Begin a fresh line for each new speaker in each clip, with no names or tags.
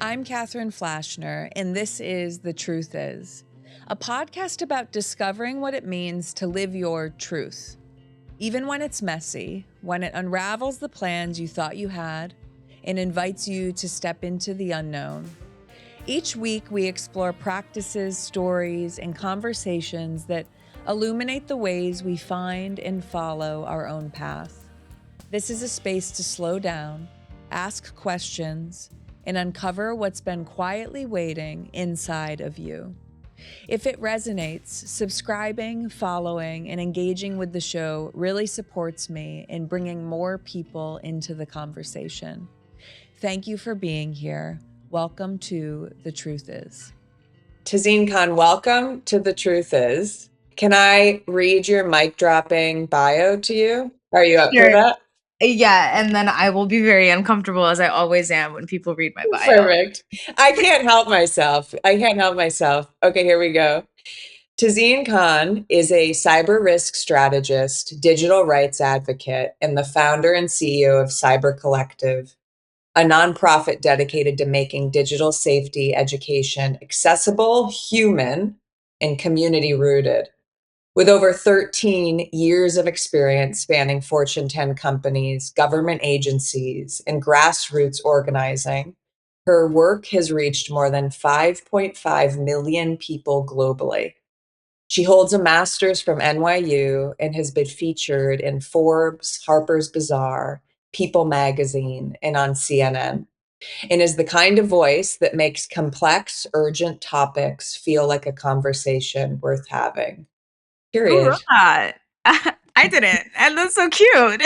I'm Catherine Flashner, and this is The Truth Is, a podcast about discovering what it means to live your truth. Even when it's messy, when it unravels the plans you thought you had and invites you to step into the unknown. Each week, we explore practices, stories, and conversations that illuminate the ways we find and follow our own path. This is a space to slow down, ask questions, and uncover what's been quietly waiting inside of you. If it resonates, subscribing, following, and engaging with the show really supports me in bringing more people into the conversation. Thank you for being here. Welcome to The Truth Is. Tazin Khan, welcome to The Truth Is. Can I read your mic dropping bio to you? Are you up for
Sure.
that?
Yeah, and then I will be very uncomfortable, as I always am when people read my bio.
Perfect. I can't help myself. Okay, here we go. Tazin Khan is a cyber risk strategist, digital rights advocate, and the founder and CEO of Cyber Collective, a nonprofit dedicated to making digital safety education accessible, human, and community rooted. With over 13 years of experience spanning Fortune 10 companies, government agencies, and grassroots organizing, her work has reached more than 5.5 million people globally. She holds a master's from NYU and has been featured in Forbes, Harper's Bazaar, People magazine, and on CNN, and is the kind of voice that makes complex, urgent topics feel like a conversation worth having.
Who wrote
Period.
that? I didn't, and that's so cute.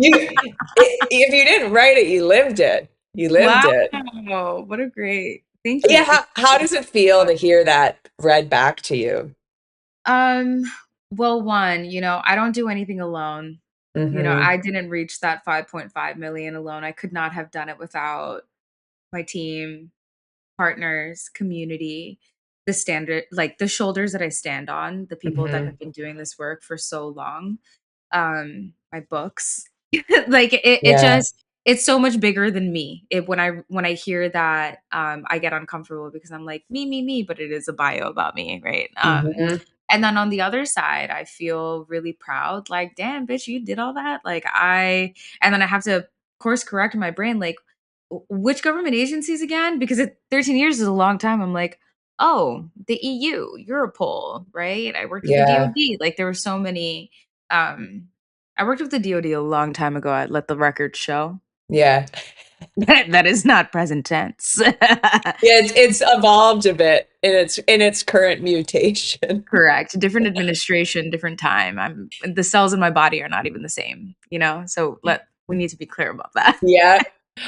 If you didn't write it, you lived it. You lived
Wow,
it.
what a great thank you.
Yeah. How does it feel to hear that read back to you?
Um, well, one, I don't do anything alone.
Mm-hmm.
I didn't reach that 5.5 million alone. I could not have done it without my team, partners, community, the standard, like the shoulders that I stand on, the people that
Mm-hmm.
have been doing this work for so long. My books. Like it
Yeah.
just it's so much bigger than me. When I hear that, I get uncomfortable because I'm like, me, but it is a bio about me, right?
Mm-hmm.
And then on the other side, I feel really proud, like, damn, bitch, you did all that. And then I have to course correct in my brain, like, which government agencies again? Because 13 years is a long time. I'm like, oh, the EU, Europol, right? I worked with the
Yeah.
DoD. Like there were so many. Um, I worked with the DoD a long time ago. I let the record show.
Yeah.
That is not present tense.
Yeah, it's evolved a bit in its current mutation.
Correct. Different administration, different time. The cells in my body are not even the same, So we need to be clear about that.
Yeah.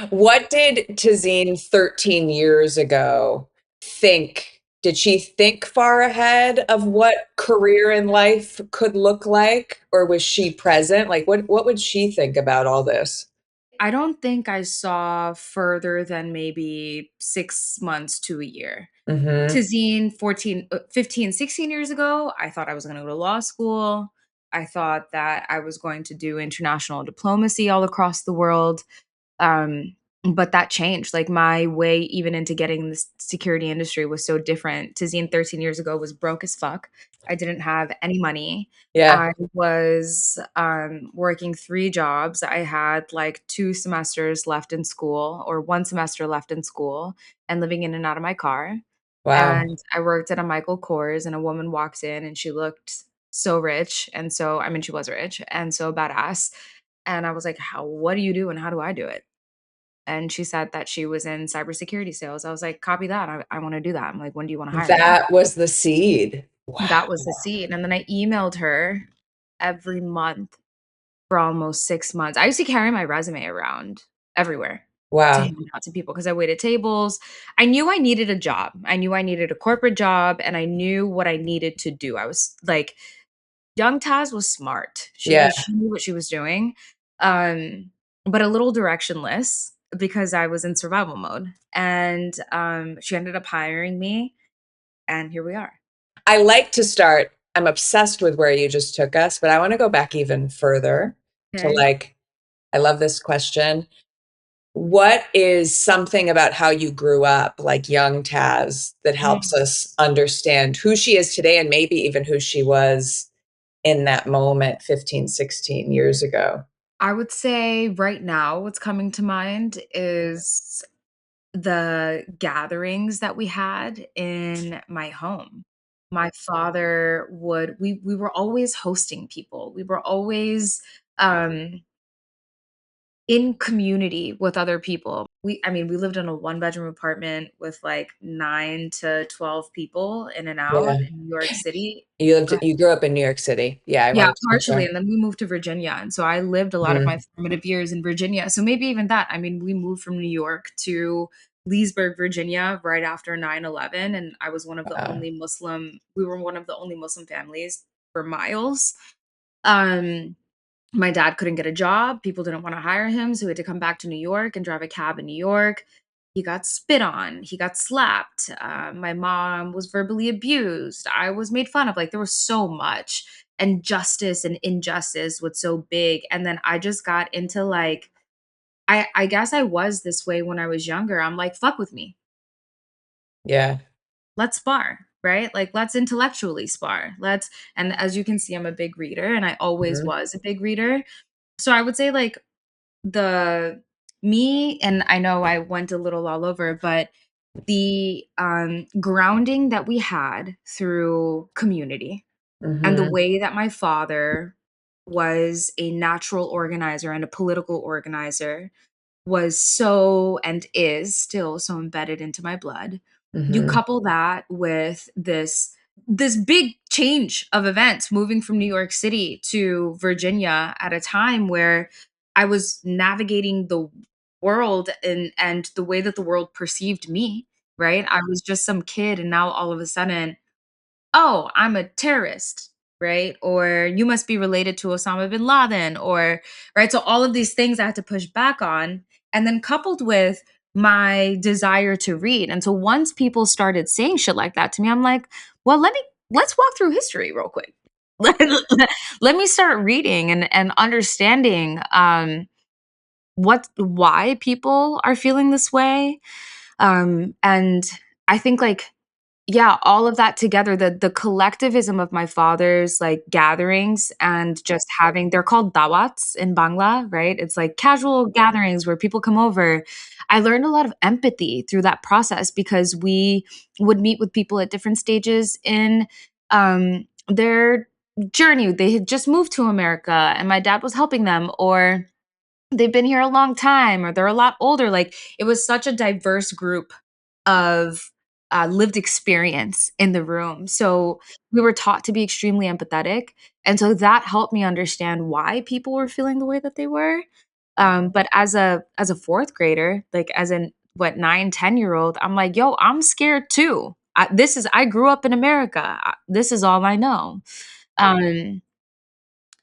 What did Tazine 13 years ago think? Did she think far ahead of what career in life could look like? Or was she present? Like what would she think about all this?
I don't think I saw further than maybe 6 months to a year.
Mm-hmm.
Tazine 14, 15, 16 years ago, I thought I was going to go to law school. I thought that I was going to do international diplomacy all across the world. Um, but that changed. Like my way even into getting this security industry was so different. Tazine 13 years ago was broke as fuck. I didn't have any money.
Yeah.
I was working 3 jobs. I had like 2 semesters left in school, or 1 semester left in school, and living in and out of my car.
Wow.
And I worked at a Michael Kors, and a woman walked in and she looked so rich. And so, I mean, she was rich and so badass. And I was like, what do you do and how do I do it? And she said that she was in cybersecurity sales. I was like, copy that. I want to do that. I'm like, when do you want to hire me?
That was the seed. Wow.
That was the seed. And then I emailed her every month for almost 6 months. I used to carry my resume around everywhere to
Wow.
hand out to people because I waited tables. I knew I needed a job. I knew I needed a corporate job and I knew what I needed to do. I was like, young Taz was smart.
Yeah.
She knew what she was doing, but a little directionless because I was in survival mode. And she ended up hiring me, and here we are.
I like to start, I'm obsessed with where you just took us, but I want to go back even further to
Okay.
I love this question. What is something about how you grew up, like young Taz, that helps
Mm.
us understand who she is today and maybe even who she was in that moment 15, 16 years ago?
I would say right now, what's coming to mind is the gatherings that we had in my home. My father would we were always hosting people. We were always in community with other people. We lived in a one-bedroom apartment with, like, 9 to 12 people in and out
Yeah.
in New York City. Go ahead.
You grew up in New York City. Yeah, I
Yeah,
wanted to
partially,
confirm.
and then we moved to Virginia, and so I lived a lot of my
Mhm.
formative years in Virginia, so maybe even that. We moved from New York to Leesburg, Virginia, right after 9/11, and I was one of the
Wow.
only Muslim we were one of the only Muslim families for miles. Um my dad couldn't get a job. People didn't want to hire him. So he had to come back to New York and drive a cab in New York. He got spit on. He got slapped. My mom was verbally abused. I was made fun of. Like, there was so much. And justice and injustice was so big. And then I just got into, like, I guess I was this way when I was younger. I'm like, fuck with me.
Yeah.
Let's spar. Right? Like, let's intellectually spar. And as you can see, I'm a big reader and I always
Mhm.
was a big reader. So I would say, like, the me and I know I went a little all over, but the grounding that we had through community and the
Mhm.
way that my father was a natural organizer and a political organizer was so and is still so embedded into my blood. You
Mhm.
couple that with this big change of events moving from New York City to Virginia at a time where I was navigating the world and the way that the world perceived me, right? I was just some kid and now all of a sudden, "Oh, I'm a terrorist," right? Or "You must be related to Osama bin Laden," or right? So all of these things I had to push back on, and then coupled with my desire to read. And so once people started saying shit like that to me, I'm like, "Well, let's walk through history real quick. Let let me start reading and understanding why people are feeling this way." And I think, like, yeah, all of that together, the collectivism of my father's, like, gatherings and just having they're called dawats in Bangla, right? It's like casual gatherings where people come over. I learned a lot of empathy through that process because we would meet with people at different stages in, their journey. They had just moved to America, and my dad was helping them, or they've been here a long time, or they're a lot older. Like, it was such a diverse group of lived experience in the room. So we were taught to be extremely empathetic. And so that helped me understand why people were feeling the way that they were. But as a fourth grader, like as an what 9, 10-year old, I'm like, yo, I'm scared too. I grew up in America. This is all I know. Um,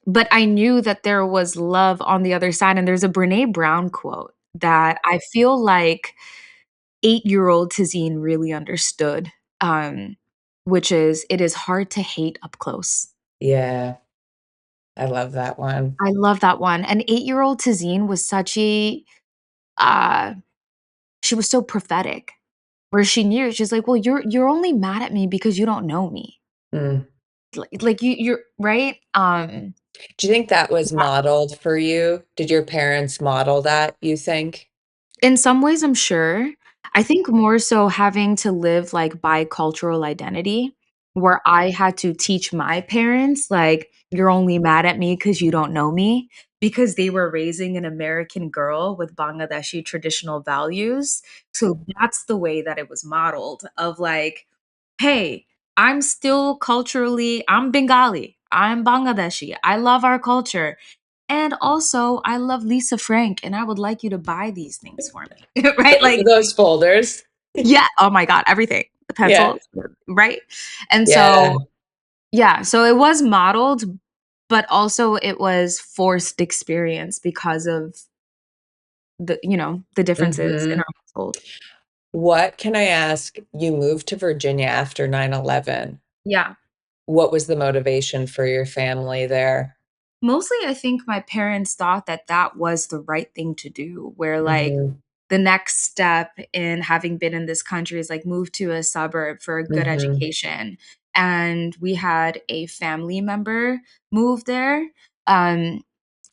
but I knew that there was love on the other side, and there's a Brené Brown quote that I feel like 8-year-old Tazine really understood, um, which is, "It is hard to hate up close."
Yeah, I love that one.
I love that one, and 8-year-old Tazine was such a, uh she was so prophetic, where she knew, she's like, "Well, you're only mad at me because you don't know me."
Mm.
Like, you're right?
Do you think that was modeled for you? Did your parents model that, you think?
In some ways, I'm sure. I think more so having to live, like, bicultural identity, where I had to teach my parents, like, "You're only mad at me because you don't know me," because they were raising an American girl with Bangladeshi traditional values. So that's the way that it was modeled of, like, "Hey, I'm Bengali, I'm Bangladeshi, I love our culture, and also, I love Lisa Frank, and I would like you to buy these things for me." Right?
Both
Like,
of those folders.
yeah. Oh my god, everything. The
Yeah.
pencils, right? And
Yeah.
so, yeah, so it was modeled, but also it was forced experience because of the differences in
Mhm.
our household.
What can I ask? You moved to Virginia after 9/11.
Yeah.
What was the motivation for your family there?
Mostly, I think my parents thought that that was the right thing to do, where, like,
Mhm.
the next step in having been in this country is, like, move to a suburb for a good
Mhm.
education, and we had a family member move there, um,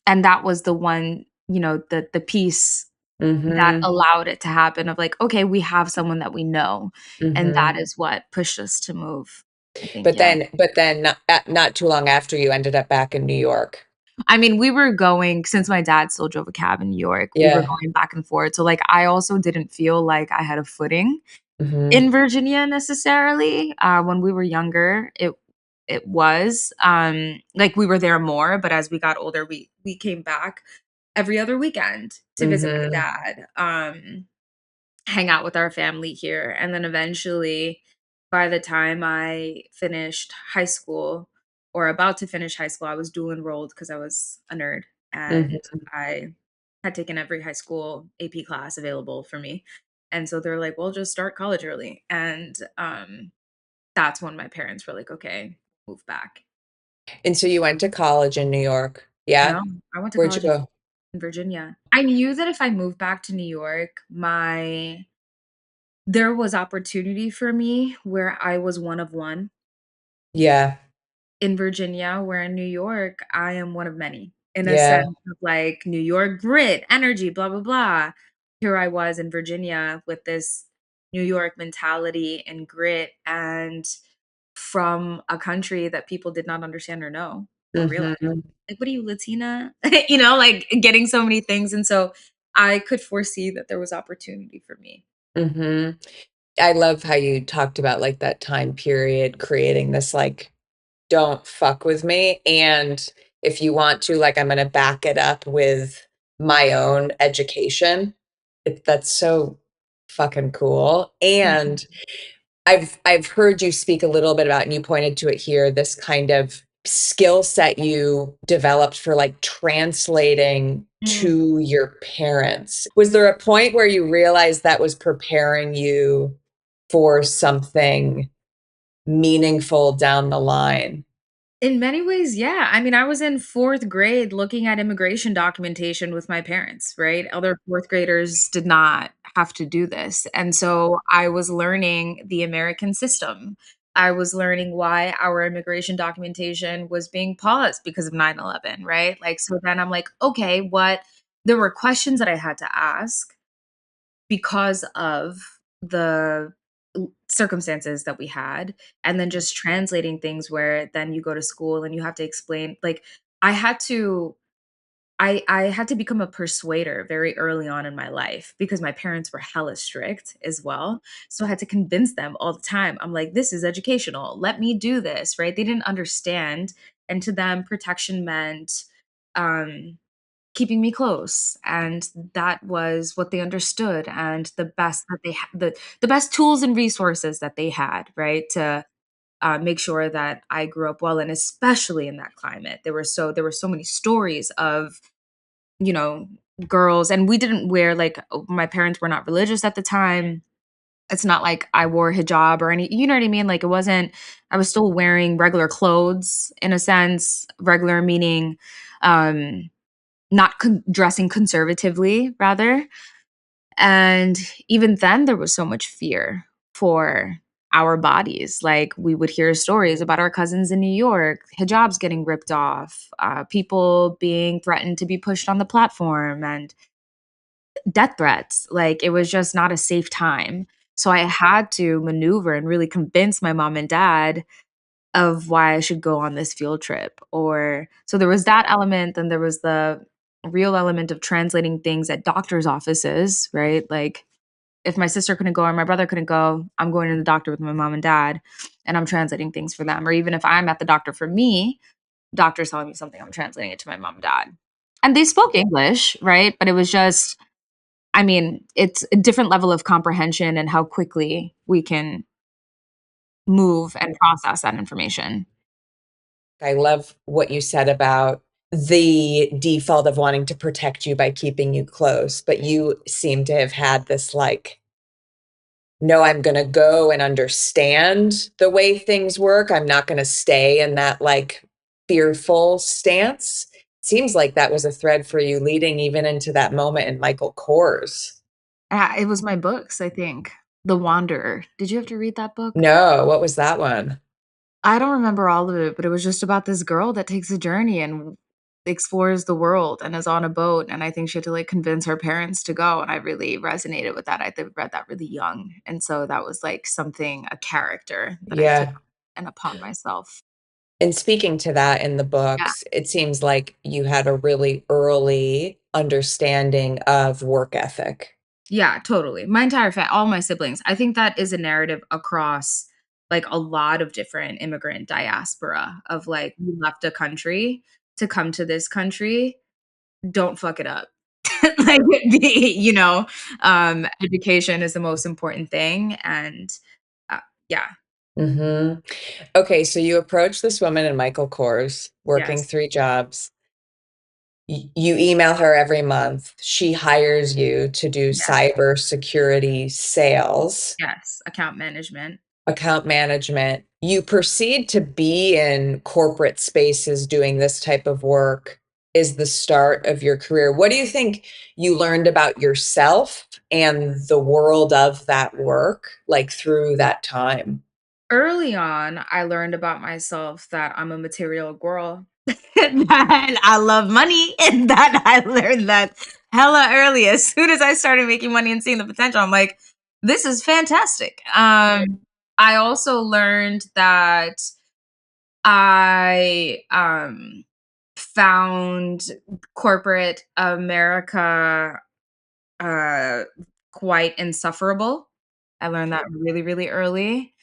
and that was the one, the piece that
Mhm.
allowed it to happen of, like, "Okay, we have someone that we know," and that
Mhm.
is what pushed us to move. I think,
But
yeah.
then not too long after you ended up back in New York.
I mean, we were going since my dad still drove a cab in New York, we were
Yeah.
going back and forth, so, like, I also didn't feel like I had a footing
Mhm.
in Virginia necessarily, when we were younger, it was, like, we were there more, but as we got older, we came back every other weekend to visit my
Mhm.
dad, hang out with our family here, and then eventually, by the time I finished high school or about to finish high school, I was dual enrolled because I was a nerd, and
Mhm.
I had taken every high school AP class available for me, and so they're like, "Well, just start college early," and, that's when my parents were like, "Okay, move back."
And so you went to college in New York? Yeah?
No, I went to
Where'd you
college
go?
in Virginia. I knew that if I moved back to New York, my there was opportunity for me where I was one of one
Yeah.
in Virginia, where in New York, I am one of many in a
Yeah.
sense of like New York grit, energy, blah, blah, blah. Here I was in Virginia with this New York mentality and grit, and from a country that people did not understand or know or realize.
Mhm.
Like, what are you, Latina? Like getting so many things. And so I could foresee that there was opportunity for me.
Mhm. I love how you talked about, like, that time period creating this, like, "Don't fuck with me," and if you want to, like, I'm gonna back it up with my own education. That's so fucking cool, and
Mhm.
I've heard you speak a little bit about, and you pointed to it here, this kind of skill set you developed for, like, translating
Mm.
to your parents. Was there a point where you realized that was preparing you for something meaningful down the line?
In many ways, yeah. I mean, I was in 4th grade looking at immigration documentation with my parents, right? Other 4th graders did not have to do this. And so I was learning the American system. I was learning why our immigration documentation was being paused because of 9/11, right? Like, so then I'm like, okay, what there were questions that I had to ask because of the circumstances that we had, and then just translating things where then you go to school and you have to explain like, I had to I had to become a persuader very early on in my life because my parents were hella strict as well, so I had to convince them all the time. I'm like, "This is educational. Let me do this," right? They didn't understand, and to them, protection meant, um keeping me close, and that was what they understood, and the best that they had the best tools and resources that they had, right, to, make sure that I grew up well, and especially in that climate. There were so many stories of, you know, girls and we didn't wear, like my parents were not religious at the time. It's not like I wore hijab or any, you know what I mean? Like, it wasn't I was still wearing regular clothes in a sense, regular meaning, um not dressing conservatively, rather. And even then, there was so much fear for our bodies. Like, we would hear stories about our cousins in New York, hijabs getting ripped off, people being threatened to be pushed on the platform, and death threats. Like, it was just not a safe time. So I had to maneuver and really convince my mom and dad of why I should go on this field trip, or so there was that element, then there was the real element of translating things at doctor's offices, right? Like, if my sister couldn't go or my brother couldn't go, I'm going to the doctor with my mom and dad, and I'm translating things for them, or even if I'm at the doctor for me, doctor's telling me something, I'm translating it to my mom and dad. And they spoke English, right? But it was just I mean, it's a different level of comprehension and how quickly we can move and process that information.
I love what you said about the default of wanting to protect you by keeping you close, but you seem to have had this, like, "No, I'm gonna go and understand the way things work. I'm not gonna stay in that, like, fearful stance." seems like that was a thread for you leading even into that moment in Michael Kors.
It was my books, I think. The Wanderer. Did you have to read that book?
No, what was that one?
I don't remember all of it, but it was just about this girl that takes a journey and explores the world and is on a boat, and I think she had to, like, convince her parents to go, and I really resonated with that. Read that really young, and so that was, like, something a character that I took
Yeah.
and upon myself.
And speaking to that in the
Yeah.
books, it seems like you had a really early understanding of work ethic.
Yeah, totally. My entire all my siblings. I think that is a narrative across, like, a lot of different immigrant diaspora of, like, you left a country to come to this country, don't fuck it up. Like, education is the most important thing, and, uh, yeah,
Mhm. Okay, so you approach this woman in Michael Kors, working
yes,
3 jobs. You email her every month. She hires you to do
yes,
cybersecurity sales,
yes, account management.
account management. You proceed to be in corporate spaces doing this type of work is the start of your career. What do you think you learned about yourself and the world of that work, like, through that time?
Early on, I learned about myself that I'm a material girl, that I love money, and that I learned that hella early. As soon as I started making money and seeing the potential, I'm like, this is fantastic. I also learned that I found corporate America uh, quite insufferable. I learned that really, really early.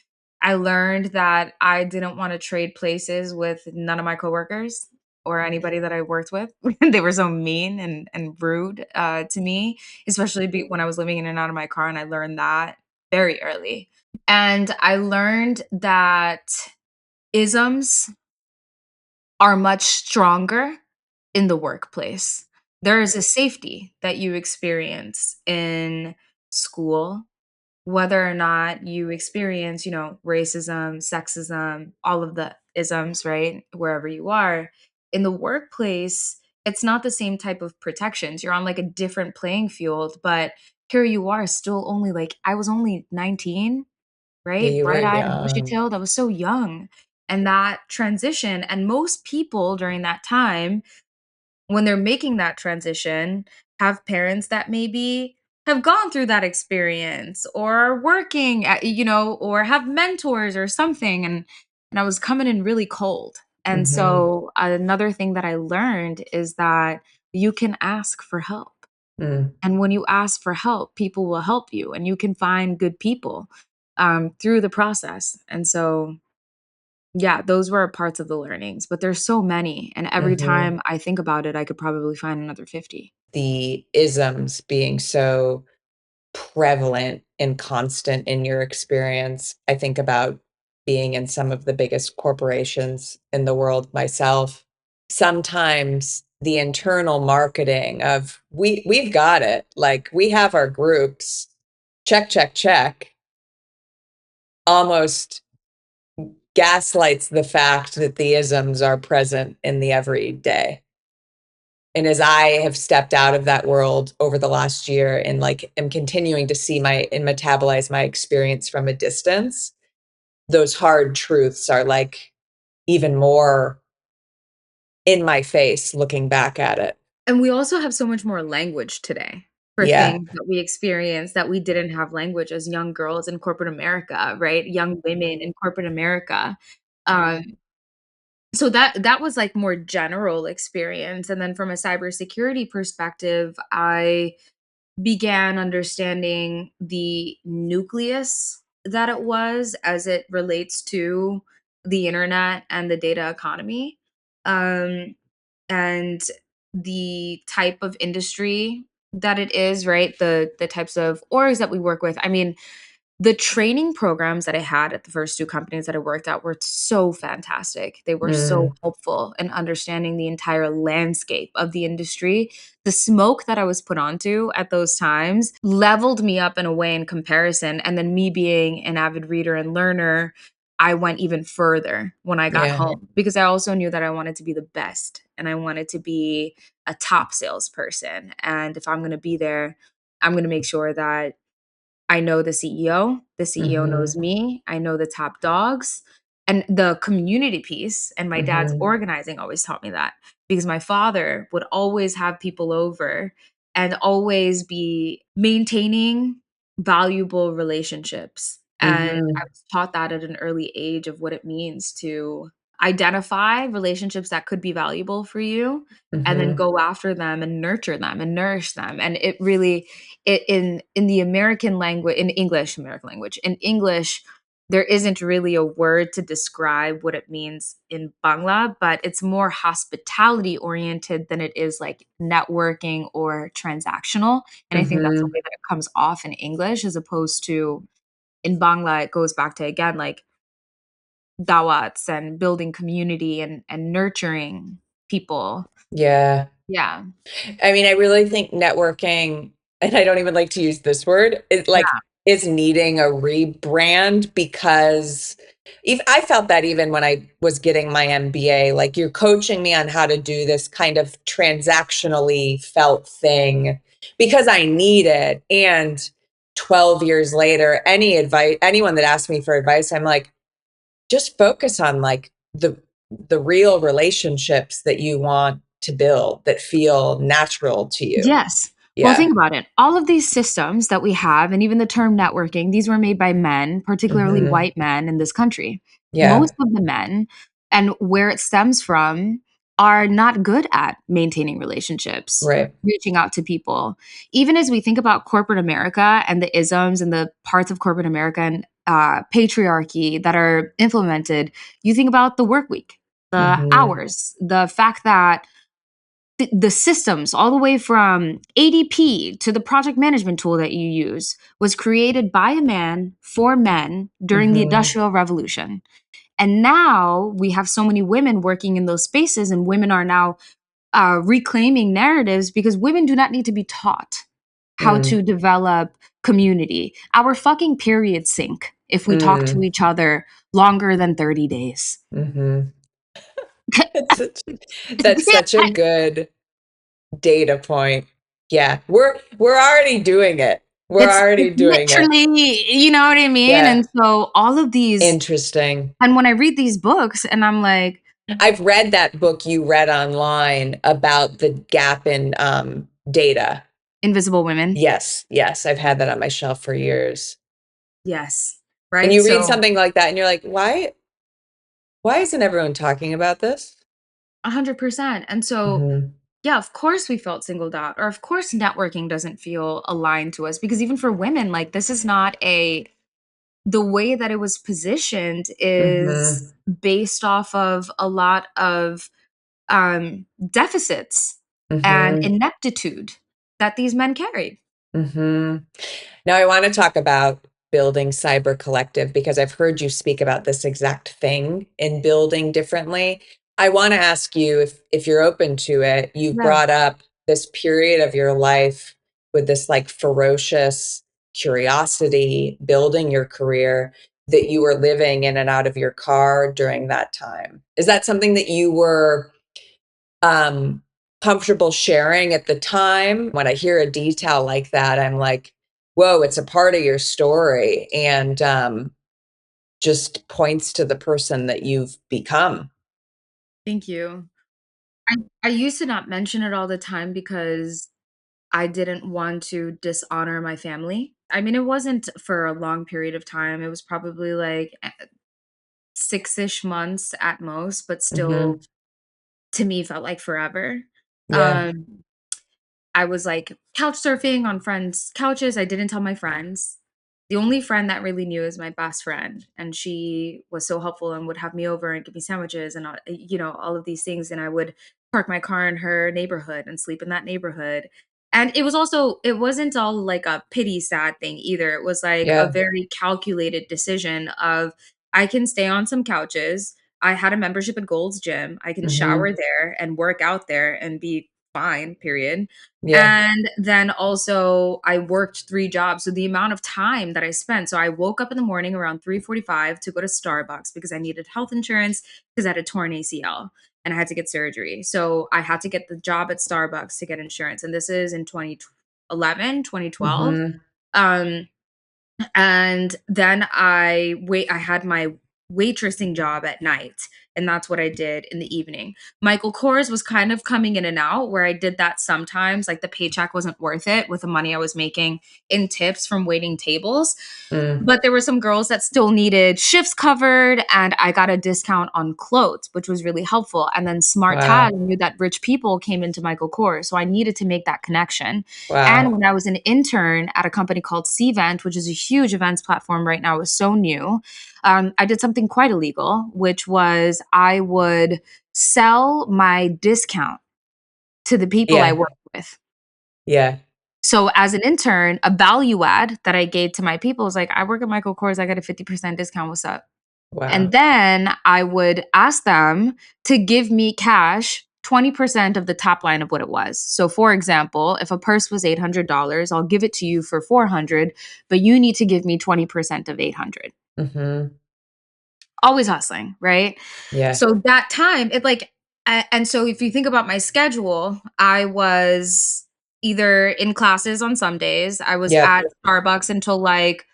I learned that I didn't wanna trade places with none of my coworkers or anybody that I worked with. They were so mean and rude, to me, especially when I was living in and out of my car, and I learned that very early. And I learned that isms are much stronger in the workplace. There is a safety that you experience in school, whether or not you experience, racism, sexism, all of the isms, right? Wherever you are. In the workplace, it's not the same type of protections. You're on like a different playing field, but here you are still only like I was only 19,
Yeah,
right?
you were
Bright-eyed and
young.
bushy-tailed, I was so young. And that transition and most people during that time, when they're making that transition, have parents that maybe have gone through that experience or are working at, or have mentors or something, and I was coming in really cold. And
Mhm.
so, another thing that I learned is that you can ask for help.
Mm.
And when you ask for help, people will help you, and you can find good people, through the process. And so, yeah, those were parts of the learnings, but there's so many, and every
Mhm.
time I think about it, I could probably find another 50.
The isms being so prevalent and constant in your experience. I think about being in some of the biggest corporations in the world myself. Sometimes the internal marketing of we've got it, like we have our groups, check, check, check, almost gaslights the fact that the isms are present in the everyday. And as I have stepped out of that world over the last year and like am continuing to see my and metabolize my experience from a distance, those hard truths are like even more in my face looking back at it.
And we also have so much more language today for
Yeah.
things that we experience that we didn't have language as young girls in corporate America, right? Young women in corporate America. Um, so that was like more general experience. And then from a cybersecurity perspective, I began understanding the nucleus that it was as it relates to the internet and the data economy. Um, and the type of industry that it is, right? The types of orgs that we work with. I mean, the training programs that I had at the first 2 companies that I worked at were so fantastic. They were so
Mm,
helpful in understanding the entire landscape of the industry. The smoke that I was put onto at those times leveled me up in a way in comparison, and then me being an avid reader and learner, I went even further when I got
Yeah.
home because I also knew that I wanted to be the best and I wanted to be a top salesperson. And if I'm going to be there, I'm going to make sure that I know the CEO knows
Mhm.
me, I know the top dogs, and the community piece, and my dad's
Mhm.
organizing always taught me that because my father would always have people over and always be maintaining valuable relationships. And I
Mhm.
was taught that at an early age of what it means to identify relationships that could be valuable for you and then
Mhm.
go after them and nurture them and nourish them. And it really in the American language, in English, American language, in English, there isn't really a word to describe what it means in Bangla, but it's more hospitality oriented than it is like networking or transactional. And I think that's the
Mhm.
way that it comes off in English, as opposed to in Bangla, it goes back to again like dawats and building community and nurturing people.
Yeah.
Yeah.
I mean, I really think networking, and I don't even like to use this word, it like
Yeah.
is needing a rebrand because I felt that even when I was getting my MBA, like you're coaching me on how to do this kind of transactionally felt thing because I need it. And 12 years later, anyone that asks me for advice, I'm like, just focus on like the real relationships that you want to build that feel natural to you.
Yes. Well,
Yeah.
think about it. All of these systems that we have, and even the term networking, these were made by men, particularly
Hmm.
white men in this country.
Yeah.
Most of the men, and where it stems from, are not good at maintaining relationships,
Right.
reaching out to people. Even as we think about corporate America and the isms and the parts of corporate America and patriarchy that are implemented, you think about the work week, the
Hmm.
hours, the fact that the systems all the way from ADP to the project management tool that you use was created by a man for men during the
Hmm.
Industrial Revolution. And now we have so many women working in those spaces, and women are now reclaiming narratives because women do not need to be taught how
Mm.
to develop community. Our fucking periods sink if we talk to
Mm.
each other longer than 30 days.
Hmm. That's such, that's such a good data point. Yeah, we're already doing it. We're
It's
already doing it.
literally, you know what I mean?
Yeah.
And so all of these,
Interesting.
and when I read these books and I'm like,
I've read that book you read online about the gap in data.
Invisible Women.
Yes, yes, I've had that on my shelf for years.
Yes.
And
Right?
you read
So
something like that and you're like, why isn't everyone talking about this?
100%. And so,
Hmm.
yeah, of course we felt singled out, or of course networking doesn't feel aligned to us because even for women, like this is not the way that it was positioned is
Hmm.
based off of a lot of deficits and
Hmm.
ineptitude that these men carried.
Hmm. Now I want to talk about building cyber collective because I've heard you speak about this exact thing in building differently. I want to ask you if you're open to it. You've
Yeah.
brought up this period of your life with this like ferocious curiosity, building your career that you were living in and out of your car during that time. Is that something that you were um, comfortable sharing at the time? When I hear a detail like that, I'm like, whoa, it's a part of your story and just points to the person that you've become.
Thank you. I used to not mention it all the time because I didn't want to dishonor my family. I mean, it wasn't for a long period of time. It was probably like 6-ish months at most, but still
Hmm.
to me felt like forever.
Yeah.
Um, I was like couch surfing on friends' couches. I didn't tell my friends. The only friend that really knew is my best friend, and she was so helpful and would have me over and give me sandwiches and all of these things. And I would park my car in her neighborhood and sleep in that neighborhood. And it wasn't all like a pity sad thing either. It was like a
Yeah.
very calculated decision of I can stay on some couches. I had a membership at Gold's Gym. I can shower
Hmm.
there and work out there and be fine, period.
Yeah.
And then also I worked 3 jobs. So the amount of time that I spent, so I woke up in the morning around 3:45 to go to Starbucks because I needed health insurance because I had a torn ACL and I had to get surgery. So I had to get the job at Starbucks to get insurance. And this is in 2011, 2012.
Mhm.
Um and then I had my waitressing job at night, and that's what I did in the evening. Michael Kors was kind of coming in and out where I did that sometimes, like the paycheck wasn't worth it with the money I was making in tips from waiting tables.
Mm.
But there were some girls that still needed shifts covered, and I got a discount on clothes, which was really helpful. And then Smart
Wow.
Tag knew that rich people came into Michael Kors, so I needed to make that connection. And
Wow.
when I was an intern at a company called Cvent, which is a huge events platform right now, it was so new. I did something quite illegal, which was I would sell my discount to the people I
Yeah.
worked with.
Yeah.
So as an intern, a value add that I gave to my people was like, I work at Michael Kors, I got a 50% discount. What's up? And
Wow.
then I would ask them to give me cash 20% of the top line of what it was. So for example, if a purse was $800, I'll give it to you for 400, but you need to give me 20% of 800.
Mhm.
Always hustling, right?
Yeah.
So that time, it like and so if you think about my schedule, I was either in classes on some days, I was
Yep.
at Starbucks until like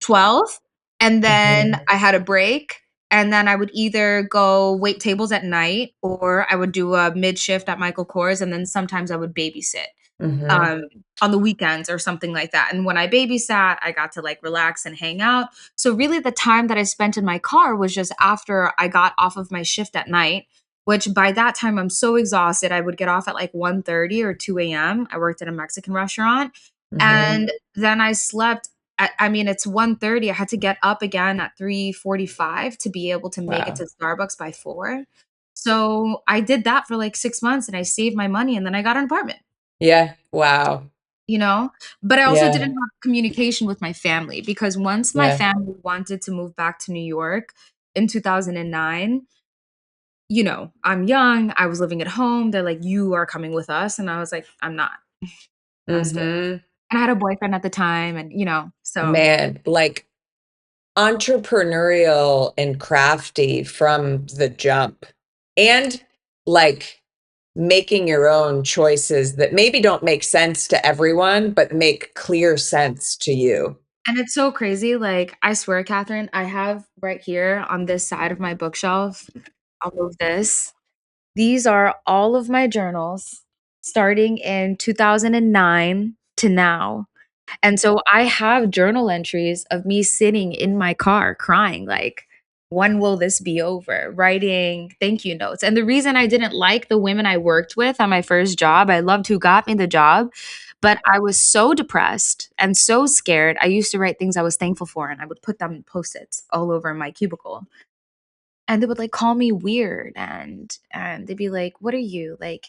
12, and then
Mhm.
I had a break, and then I would either go wait tables at night or I would do a mid shift at Michael Kors, and then sometimes I would babysit
Mhm.
um, on the weekends or something like that. And when I babysat, I got to like relax and hang out. So really the time that I spent in my car was just after I got off of my shift at night, which by that time I'm so exhausted. I would get off at like 1:30 or 2 a.m. I worked at a Mexican restaurant.
Mhm.
And then I slept I mean, it's 1:30. I had to get up again at 3:45 to be able to make it
Wow.
to Starbucks by 4. So I did that for like 6 months and I saved my money and then I got an apartment.
Yeah. Wow.
You know? But I also
Yeah.
didn't have communication with my family because once my
Yeah.
family wanted to move back to New York in 2009, I'm young, I was living at home, they're like, "You are coming with us," and I was like, "I'm not. I'm staying."
Mhm.
And I had a boyfriend at the time and, so
Man, like entrepreneurial and crafty from the jump. And like making your own choices that maybe don't make sense to everyone, but make clear sense to you.
and it's so crazy, like, I swear, Catherine, I have right here on this side of my bookshelf, I'll move this. These are all of my journals starting in 2009 to now. And so I have journal entries of me sitting in my car crying, like, when will this be over? Writing thank you notes. And the reason I didn't like the women I worked with on my first job, I loved who got me the job, but I was so depressed and so scared. I used to write things I was thankful for and I would put them in post-its all over my cubicle. And they would, like, call me weird, and they'd be like, "What are you?" Like,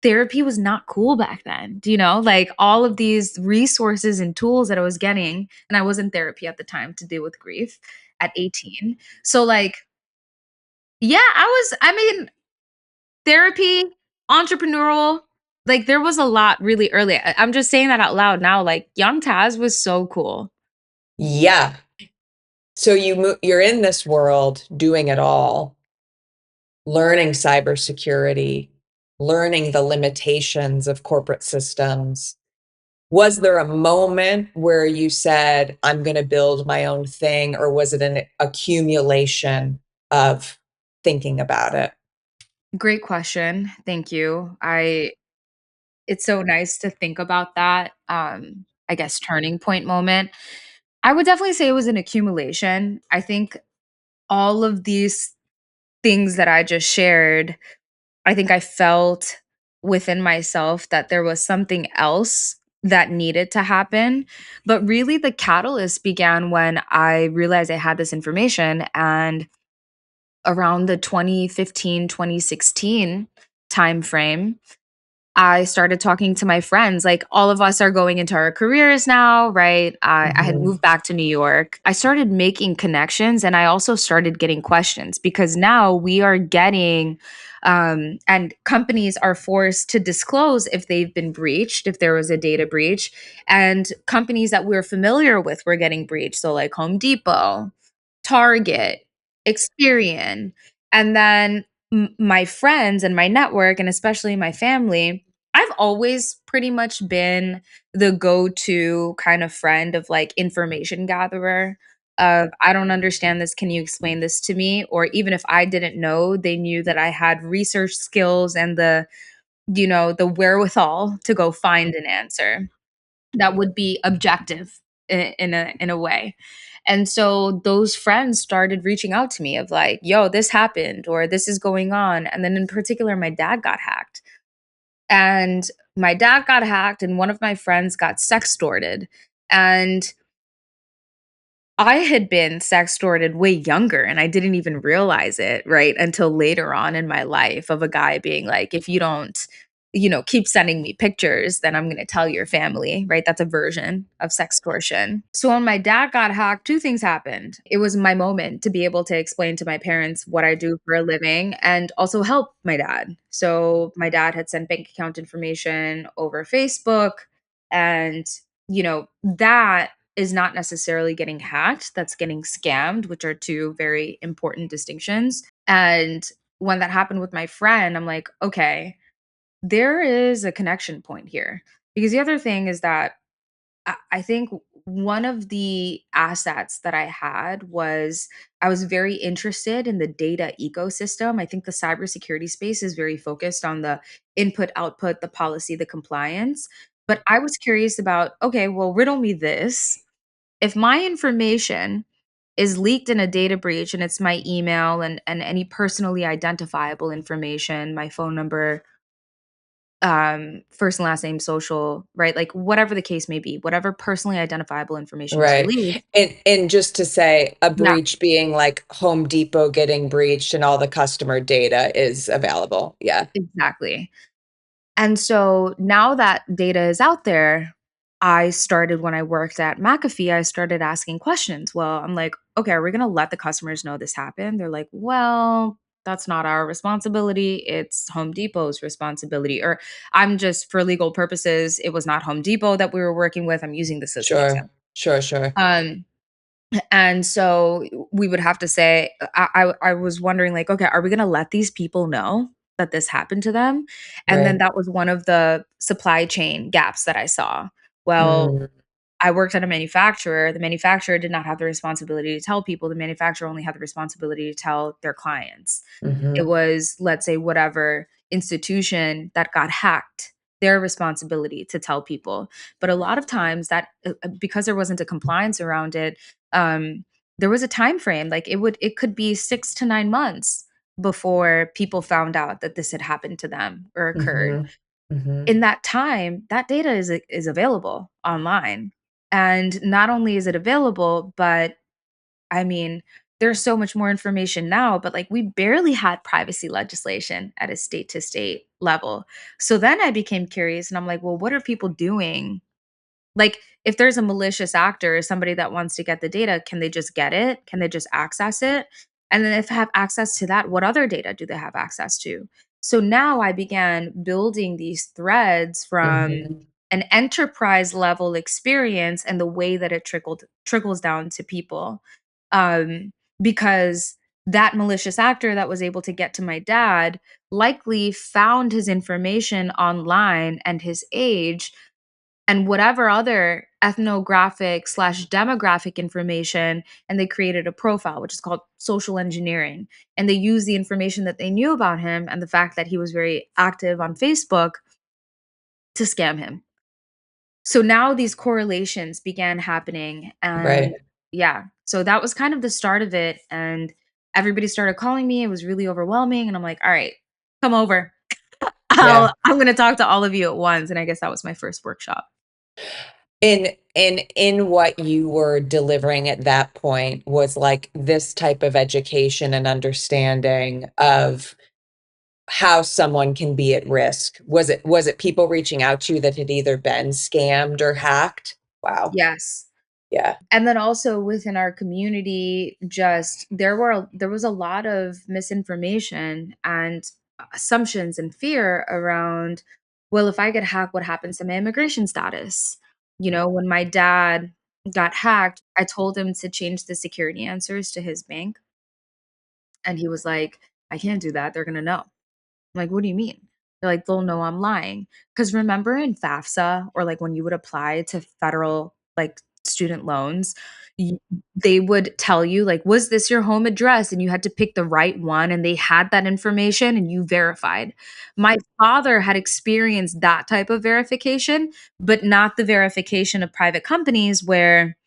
therapy was not cool back then, do you know? Like, all of these resources and tools that I was getting and I was in therapy at the time to deal with grief at 18. So, like, yeah, I mean, therapy, entrepreneurial, like, there was a lot really early. I'm just saying that out loud now, like, young Taz was so cool.
Yeah. So you're in this world doing it all, learning cybersecurity, learning the limitations of corporate systems. Was there a moment where you said, I'm going to build my own thing, or was it an accumulation of thinking about it?
Great question. Thank you. I It's so nice to think about that, I guess, turning point moment. I would definitely say it was an accumulation. I think all of these things that I just shared, I think I felt within myself that there was something else that needed to happen. But really, the catalyst began when I realized I had this information. And around the 2015, 2016 timeframe, I started talking to my friends. Like, all of us are going into our careers now, right? I had
Mhm.
moved back to New York. I started making connections and I also started getting questions because now we are getting And companies are forced to disclose if they've been breached, if there was a data breach. And companies that we're familiar with were getting breached. So, like Home Depot, Target, Experian. And then my friends and my network, and especially my family, I've always pretty much been the go-to kind of friend of like information gatherer. Of I don't understand this. Can you explain this to me? Or even if I didn't know, they knew that I had research skills and the wherewithal to go find an answer that would be objective in a way. And so those friends started reaching out to me of like, yo, this happened or this is going on. And then in particular, my dad got hacked. And my dad got hacked and one of my friends got sextorted. And I had been sextorted way younger and I didn't even realize it, right, until later on in my life of a guy being like, "If you don't, keep sending me pictures, then I'm gonna tell your family," right? That's a version of sextortion. So when my dad got hacked, 2 things happened. It was my moment to be able to explain to my parents what I do for a living and also help my dad. So my dad had sent bank account information over Facebook and, that is not necessarily getting hacked, that's getting scammed, which are 2 very important distinctions. And when that happened with my friend, I'm like, "Okay, there is a connection point here." Because the other thing is that I think one of the assets that I had was I was very interested in the data ecosystem. I think the cybersecurity space is very focused on the input, output, the policy, the compliance. But I was curious about, okay, well, riddle me this. If my information is leaked in a data breach and it's my email and any personally identifiable information, my phone number, first and last name, social, right? Like whatever the case may be, whatever personally identifiable information is
Right.
released.
And just to say, a
Yeah,
breach being like Home Depot getting breached and all the customer data is available. Yeah.
exactly. And so now that data is out there, I started when I worked at McAfee, I started asking questions. Well, I'm like, okay, are we going to let the customers know this happened? They're like, well, that's not our responsibility. It's Home Depot's responsibility. Or I'm just, for legal purposes, it was not Home Depot that we were working with. I'm using this as an
Sure.
example.
Sure, sure.
Um, and so we would have to say, I was wondering, like, okay, are we going to let these people know that this happened to them? And then
Right.
that was one of the supply chain gaps that I saw. Well,
Mm,
I worked at a manufacturer. The manufacturer did not have the responsibility to tell people. The manufacturer only had the responsibility to tell their clients. It
mhm.
was, let's say, whatever institution that got hacked, their responsibility to tell people. But a lot of times that because there wasn't a compliance around it, um, there was a time frame. Like it could be 6 to 9 months before people found out that this had happened to them or occurred.
Mhm. Mhm.
In that time, that data is available online. And not only is it available, but I mean, there's so much more information now, but like we barely had privacy legislation at a state to state level. So then I became curious and I'm like, well, what are people doing? Like, if there's a malicious actor, somebody that wants to get the data, can they just get it? Can they just access it? And then if I have access to that, what other data do they have access to? So now I began building these threads from
Mhm.
an enterprise level experience and the way that it trickles down to people. Because that malicious actor that was able to get to my dad likely found his information online and his age and whatever other ethnographic slash demographic information, and they created a profile which is called social engineering, and they used the information that they knew about him and the fact that he was very active on Facebook to scam him. So now these correlations began happening, and
Right.
yeah, so that was kind of the start of it, and everybody started calling me. It was really overwhelming, and I'm like, all right, come over.
Yeah.
I'm going to talk to all of you at once. And I guess that was my first workshop.
In what you were delivering at that point was like this type of education and understanding of how someone can be at risk. Was it people reaching out to you that had either been scammed or hacked? Wow.
Yes.
Yeah.
And then also within our community, just there was a lot of misinformation, and assumptions and fear around, well, if I get hacked, what happens to my immigration status? When my dad got hacked, I told him to change the security answers to his bank. And he was like, I can't do that. They're going to know. I'm like, what do you mean? They're like, they'll know I'm lying. Because remember in FAFSA, or like when you would apply to federal like student loans, y- they would tell you, like, was this your home address? And you had to pick the right one, and they had that information and you verified. My father had experienced that type of verification, but not the verification of private companies where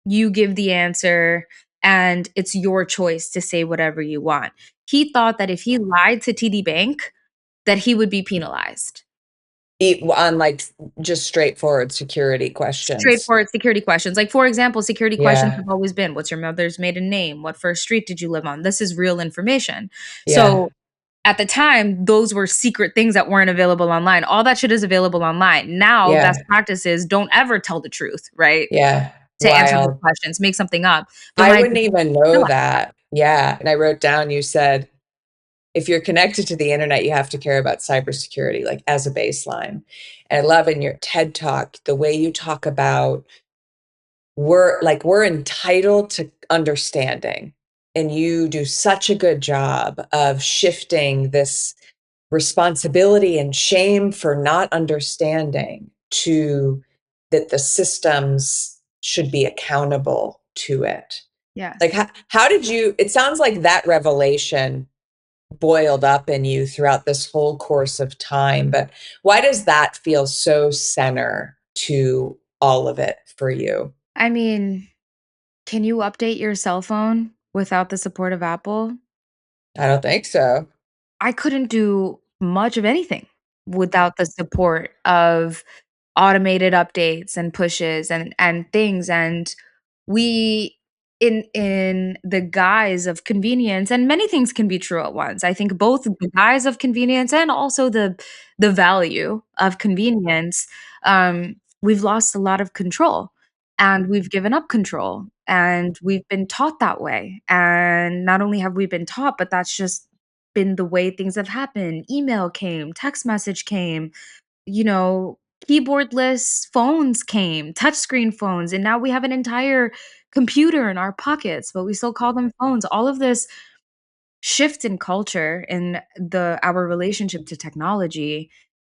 you give the answer and it's your choice to say whatever you want. He thought that if he lied to TD Bank, that he would be penalized.
On like just straightforward security questions.
Straightforward security questions. Like, for example, security questions
Yeah.
have always been, what's your mother's maiden name? What first street did you live on? This is real information.
Yeah.
So at the time, those were secret things that weren't available online. All that shit is available online. Now, best
Yeah.
practices don't ever tell the truth, right?
Yeah.
To answer those
Wild.
questions, make something up. But
I
my
wouldn't even know
no,
that. Yeah. And I wrote down, you said, if you're connected to the internet, you have to care about cybersecurity, like as a baseline. And I love in your TED talk, the way you talk about we're entitled to understanding. And you do such a good job of shifting this responsibility and shame for not understanding to that the systems should be accountable to it. Like,
yes.
how did you, it sounds like that revelation boiled up in you throughout this whole course of time, but why does that feel so center to all of it for you?
I mean, can you update your cell phone without the support of Apple?
I don't think so.
I couldn't do much of anything without the support of automated updates and pushes and things, and we in the guise of convenience, and many things can be true at once. I think both the guise of convenience and also the value of convenience, we've lost a lot of control, and we've given up control, and we've been taught that way. And not only have we been taught, but that's just been the way things have happened. Email came, text message came, you know, keyboardless phones came, touchscreen phones, and now we have an entire computer in our pockets, but we still call them phones. All of this shift in culture and our relationship to technology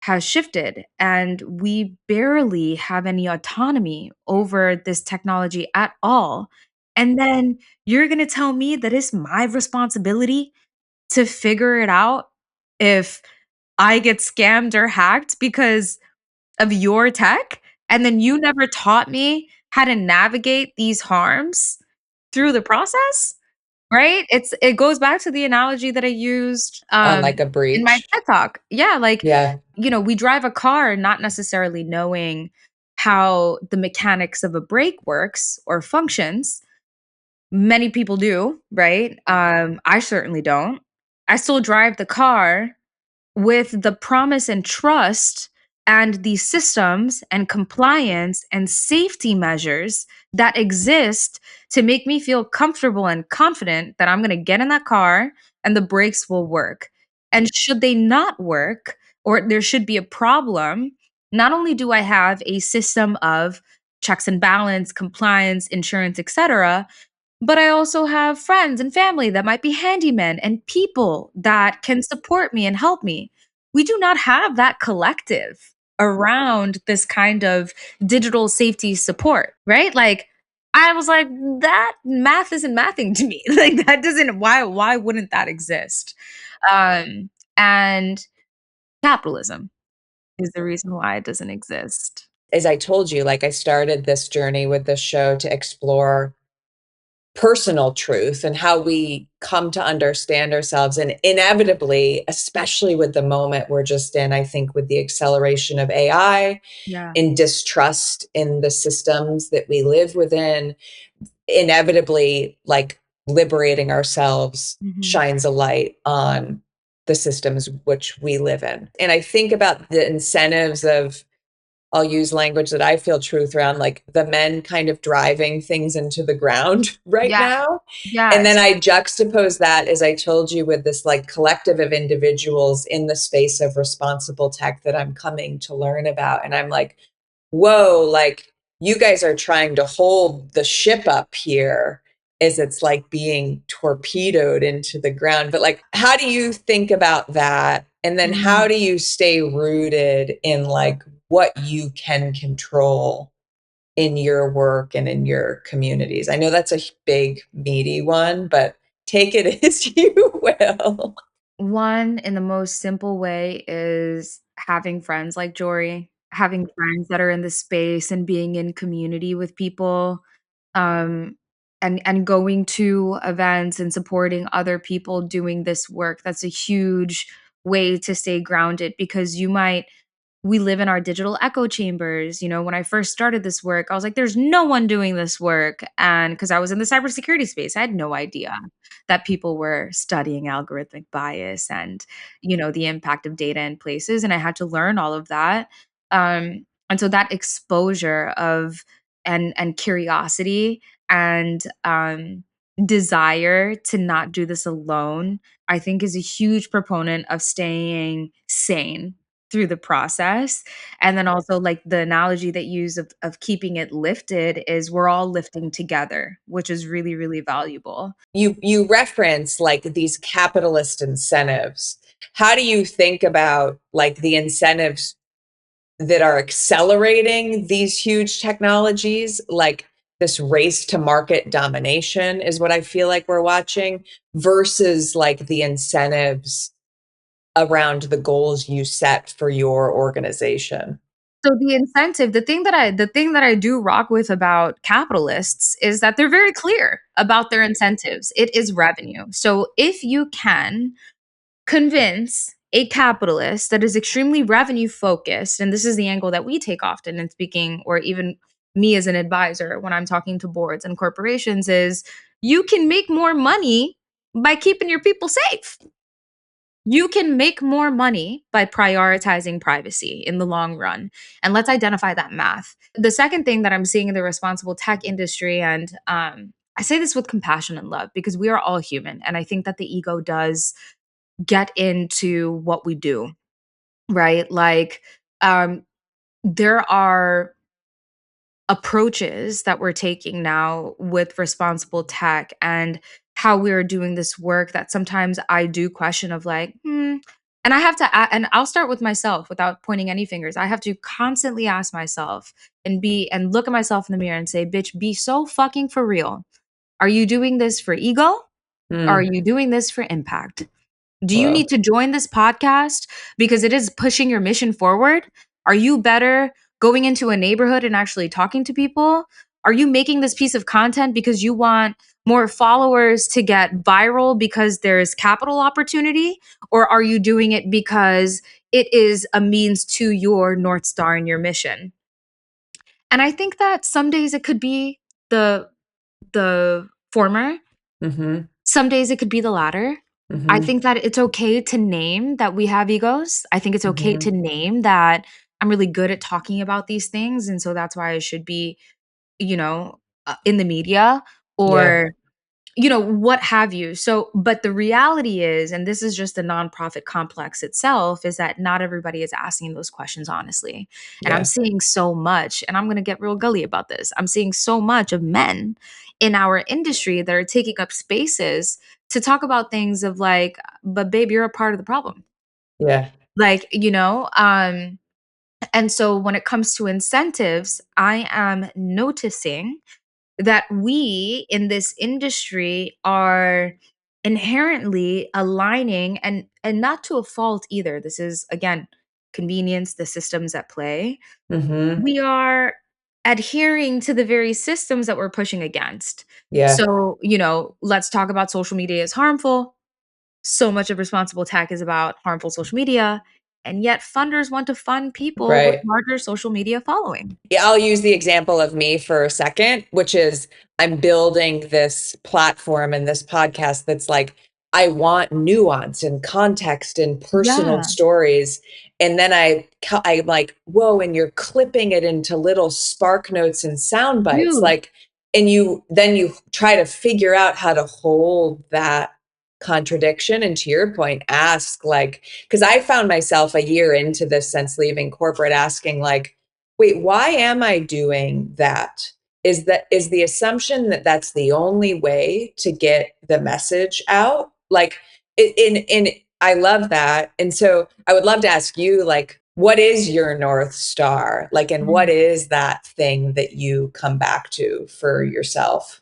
has shifted, and we barely have any autonomy over this technology at all. And then you're going to tell me that it's my responsibility to figure it out if I get scammed or hacked because of your tech, and then you never taught me how to navigate these harms through the process, right? It goes back to the analogy that I used,
On like a
in my
breach?
TED Talk. Yeah, like,
Yeah.
we drive a car not necessarily knowing how the mechanics of a brake works or functions. Many people do, right? I certainly don't. I still drive the car with the promise and trust and the systems and compliance and safety measures that exist to make me feel comfortable and confident that I'm going to get in that car and the brakes will work. And should they not work, or there should be a problem, not only do I have a system of checks and balance, compliance, insurance, etc., but I also have friends and family that might be handymen and people that can support me and help me. We do not have that collective around this kind of digital safety support, right? Like, I was like, that math isn't mathing to me. Like, that doesn't, why wouldn't that exist? And capitalism is the reason why it doesn't exist.
As I told you, like I started this journey with this show to explore personal truth and how we come to understand ourselves. And inevitably, especially with the moment we're just in, I think with the acceleration of AI,
Yeah.
in distrust in the systems that we live within, inevitably, like liberating ourselves
Mhm.
shines a light on the systems which we live in. And I think about the incentives of I'll use language that I feel truth around, like the men kind of driving things into the ground right
Yeah.
now. And then
Yes.
I juxtapose that, as I told you, with this like collective of individuals in the space of responsible tech that I'm coming to learn about. And I'm like, whoa, like you guys are trying to hold the ship up here as it's like being torpedoed into the ground. But like, how do you think about that? And then how
Mm.
do you stay rooted in like what you can control in your work and in your communities? I know that's a big, meaty one, but take it as you will.
One, in the most simple way, is having friends like Jory, having friends that are in the space and being in community with people, um, and going to events and supporting other people doing this work. That's a huge way to stay grounded because we live in our digital echo chambers. You know, when I first started this work, I was like, there's no one doing this work. And because I was in the cybersecurity space, I had no idea that people were studying algorithmic bias and, the impact of data in places. And I had to learn all of that. And so that exposure of and curiosity and desire to not do this alone, I think is a huge proponent of staying sane through the process. And then also like the analogy that you use of keeping it lifted is we're all lifting together, which is really, really valuable.
You reference like these capitalist incentives. How do you think about like the incentives that are accelerating these huge technologies, like this race to market domination is what I feel like we're watching, versus like the incentives around the goals you set for your organization?
So the incentive, the thing that I do rock with about capitalists is that they're very clear about their incentives. It is revenue. So if you can convince a capitalist that is extremely revenue focused, and this is the angle that we take often in speaking, or even me as an advisor when I'm talking to boards and corporations, is you can make more money by keeping your people safe. You can make more money by prioritizing privacy in the long run. And let's identify that math. The second thing that I'm seeing in the responsible tech industry, and I say this with compassion and love because we are all human. And I think that the ego does get into what we do, right? Like, there are approaches that we're taking now with responsible tech and how we're doing this work that sometimes I do question of like, and I have to, and I'll start with myself without pointing any fingers. I have to constantly ask myself and look at myself in the mirror and say, bitch, be so fucking for real. Are you doing this for ego? Or are
Mm,
you doing this for impact? Do you
whoa.
need to join this podcast because it is pushing your mission forward? Are you better going into a neighborhood and actually talking to people? Are you making this piece of content because you want more followers to get viral because there's capital opportunity? Or are you doing it because it is a means to your North Star and your mission? And I think that some days it could be the the former,
Mm-hmm.
some days it could be the latter. I
Mm-hmm.
think that it's okay to name that we have egos. I think it's okay
Mm-hmm.
to name that I'm really good at talking about these things, and so that's why I should be, in the media
Yeah.
or what have you. So, but the reality is, and this is just the nonprofit complex itself, is that not everybody is asking those questions honestly. And I'm
Yeah.
seeing so much, and I'm going to get real gully about this. I'm seeing so much of men in our industry that are taking up spaces to talk about things of like, but babe, you're a part of the problem.
Yeah.
Like, and so when it comes to incentives, I am noticing that we in this industry are inherently aligning and not to a fault either. This is again convenience, the systems at play.
Mm-hmm.
We are adhering to the very systems that we're pushing against.
Yeah.
So, let's talk about social media is harmful. So much of responsible tech is about harmful social media, and yet funders want to fund people with
Right.
larger social media following.
Yeah, I'll use the example of me for a second, which is I'm building this platform and this podcast that's like, I want nuance and context and personal
Yeah.
stories. And then I'm like, whoa, and you're clipping it into little spark notes and sound bites.
Dude.
Like, and you try to figure out how to hold that contradiction. And to your point, ask, like, because I found myself a year into this since leaving corporate asking, like, wait, why am I doing that? Is the assumption that that's the only way to get the message out? Like, in I love that. And so I would love to ask you, like, what is your North Star? Like, and what is that thing that you come back to for yourself?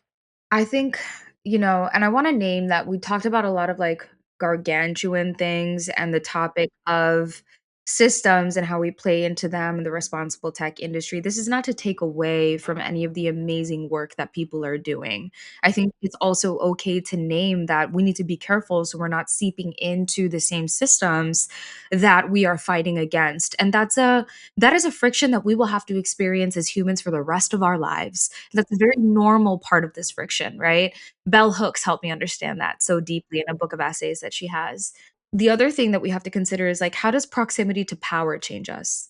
I think, and I wanna name that we talked about a lot of, like, gargantuan things and the topic of systems and how we play into them and the responsible tech industry. This is not to take away from any of the amazing work that people are doing. I think it's also okay to name that we need to be careful so we're not seeping into the same systems that we are fighting against, and that is a friction that we will have to experience as humans for the rest of our lives. That's a very normal part of this friction, right? Bell Hooks helped me understand that so deeply in a book of essays that she has. The other thing that we have to consider is like, how does proximity to power change us?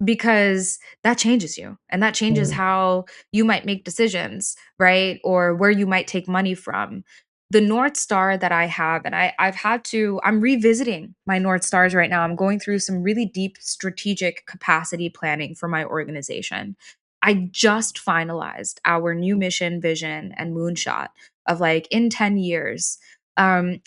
Because that changes you and that changes
Mm,
how you might make decisions, right? Or where you might take money from. The North Star that I have, and I'm revisiting my North Stars right now. I'm going through some really deep strategic capacity planning for my organization. I just finalized our new mission, vision, and moonshot of like in 10 years.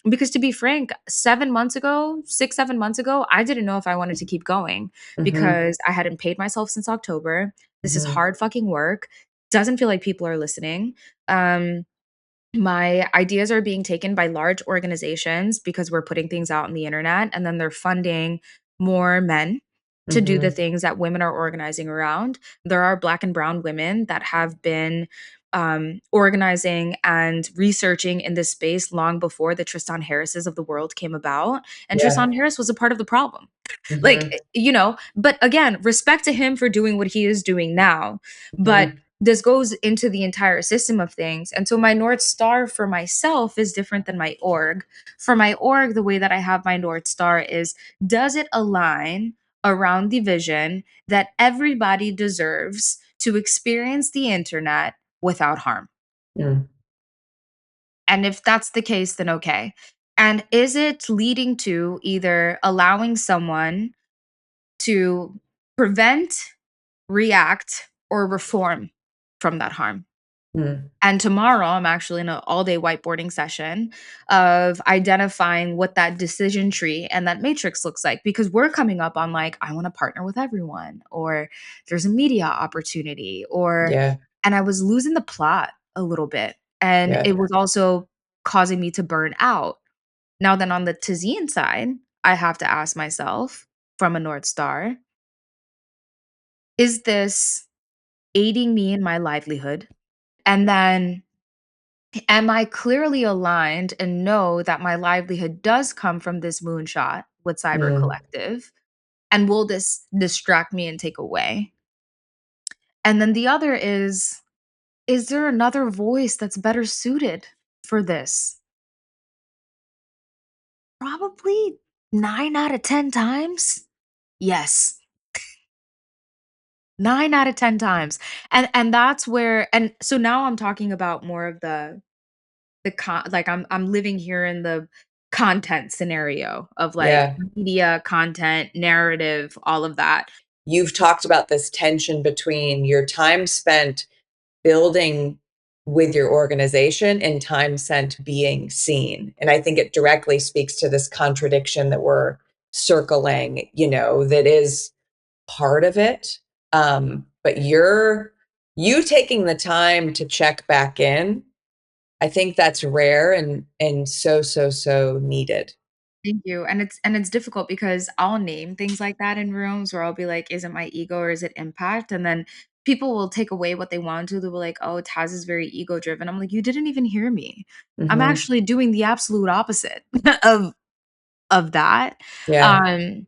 Because to be frank, 7 months ago, 6, 7 months ago, I didn't know if I wanted to keep going
mhm,
because I hadn't paid myself since October. This is
mhm.
hard fucking work. Doesn't feel like people are listening. Um, my ideas are being taken by large organizations because we're putting things out on the internet and then they're funding more men to do the
Mhm.
things that women are organizing around. There are black and brown women that have been organizing and researching in this space long before the Tristan Harrises of the world came about. And
Yeah.
Tristan Harris was a part of the problem. Like,
Mhm.
but again, respect to him for doing what he is doing now. But
Mhm.
this goes into the entire system of things. And so my North Star for myself is different than my org. For my org, the way that I have my North Star is, does it align around the vision that everybody deserves to experience the internet without harm?
Mm.
And if that's the case, then okay. And is it leading to either allowing someone to prevent, react, or reform from that harm?
Mm.
And tomorrow, I'm actually in an all-day whiteboarding session of identifying what that decision tree and that matrix looks like, because we're coming up on like, I want to partner with everyone, or there's a media opportunity, or
Yeah.
and I was losing the plot a little bit. And
Yeah.
it was also causing me to burn out. Now then on the Tazine side, I have to ask myself from a North Star, is this aiding me in my livelihood? And then am I clearly aligned and know that my livelihood does come from this moonshot with Cyber
Mm.
Collective? And will this distract me and take away? And then the other is there another voice that's better suited for this? Probably 9 out of 10 times. Yes. 9 out of 10 times. And that's where, and so now I'm talking about more of like I'm living here in the content scenario of like
Yeah.
media, content, narrative, all of that.
You've talked about this tension between your time spent building with your organization and time spent being seen. And I think it directly speaks to this contradiction that we're circling, that is part of it. But you taking the time to check back in, I think that's rare and so, so, so needed.
Thank you. And it's difficult because I'll name things like that in rooms where I'll be like, is it my ego or is it impact? And then people will take away what they want to. They'll be like, oh, Taz is very ego driven. I'm like, you didn't even hear me. I'm
Mhm.
actually doing the absolute opposite of that.
Yeah.
Um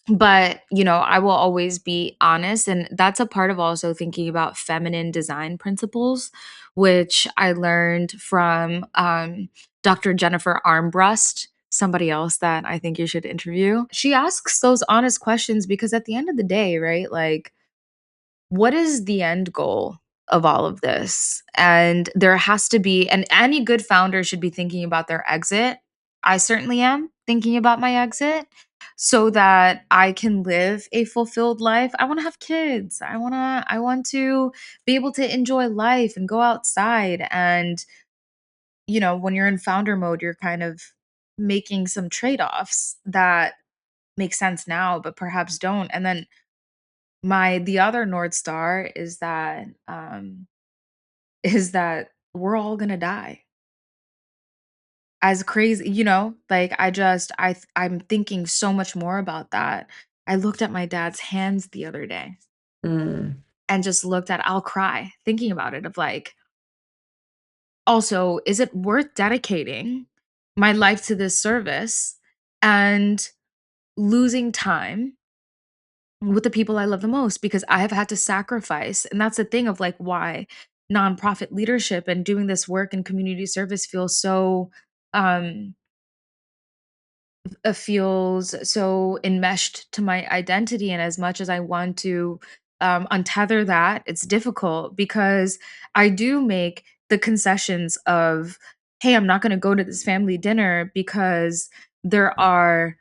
But, I will always be honest, and that's a part of also thinking about feminine design principles, which I learned from, Dr. Jennifer Armbrust, somebody else that I think you should interview. She asks those honest questions because at the end of the day, right? Like, what is the end goal of all of this? And there has to be, and any good founder should be thinking about their exit. I certainly am thinking about my exit so that I can live a fulfilled life. I want to have kids. I want to be able to enjoy life and go outside. And, when you're in founder mode, you're kind of making some trade-offs that make sense now, but perhaps don't. And then the other North Star is that we're all gonna die. As crazy, like, I'm thinking so much more about that. I looked at my dad's hands the other day
Mm.
and just I'll cry thinking about it of like, also, is it worth dedicating my life to this service and losing time with the people I love the most because I have had to sacrifice. And that's the thing of like why nonprofit leadership and doing this work in community service um feels so enmeshed to my identity. And as much as I want to untether that, it's difficult because I do make the concessions of, hey, I'm not going to go to this family dinner because there are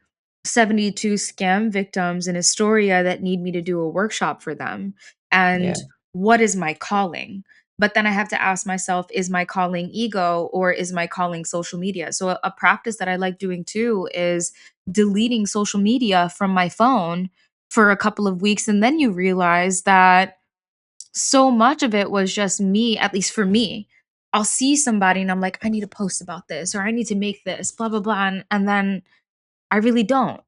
72 scam victims in Astoria that need me to do a workshop for them.
Yeah.
And what is my calling? But then I have to ask myself, is my calling ego or is my calling social media? So a practice that I like doing too is deleting social media from my phone for a couple of weeks. And then you realize that so much of it was just me, at least for me. I'll see somebody and I'm like, I need to post about this or I need to make this, blah, blah, blah. And then I really don't.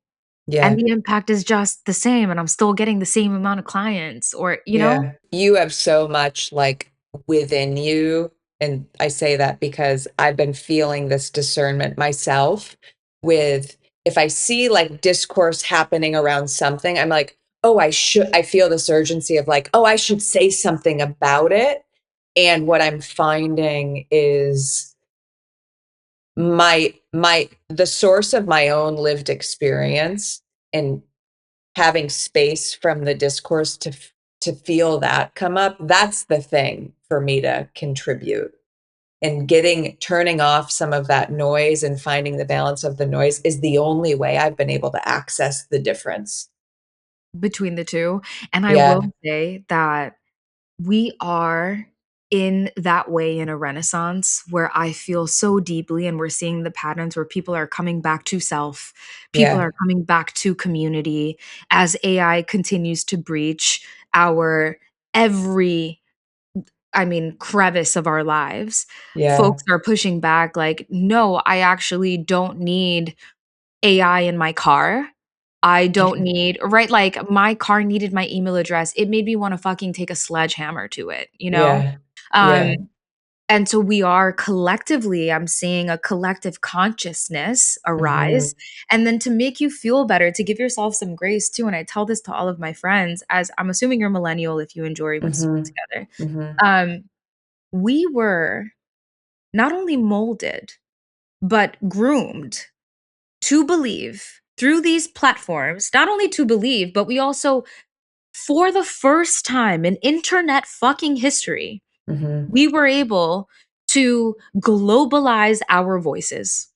And
Yeah.
the impact is just the same. And I'm still getting the same amount of clients or.
Yeah. You have so much like within you. And I say that because I've been feeling this discernment myself with if I see like discourse happening around something, I'm like, oh, I feel this urgency of like, oh, I should say something about it. And what I'm finding is the source of my own lived experience and having space from the discourse to feel that come up, that's the thing for me to contribute. And turning off some of that noise and finding the balance of the noise is the only way I've been able to access the difference.
Between the 2, and I will
Yeah.
say that we are in that way in a renaissance where I feel so deeply and we're seeing the patterns where people are coming back to self, people
Yeah.
are coming back to community as AI continues to breach our every crevice of our lives.
Yeah.
Folks are pushing back like, "No, I actually don't need AI in my car. I don't need," right? Like, my car needed my email address. It made me wanna fucking take a sledgehammer to it, you know?
Yeah.
Um,
Yeah.
and so we are collectively I'm seeing a collective consciousness
Hmm.
arise, and then to make you feel better, to give yourself some grace too, and I tell this to all of my friends, as I'm assuming you're millennial if you and Jory went to school
Hmm.
together.
Hmm.
Um, we were not only molded, but groomed to believe through these platforms, not only to believe, but we also, for the first time in internet fucking history,
Hmm.
we were able to globalize our voices.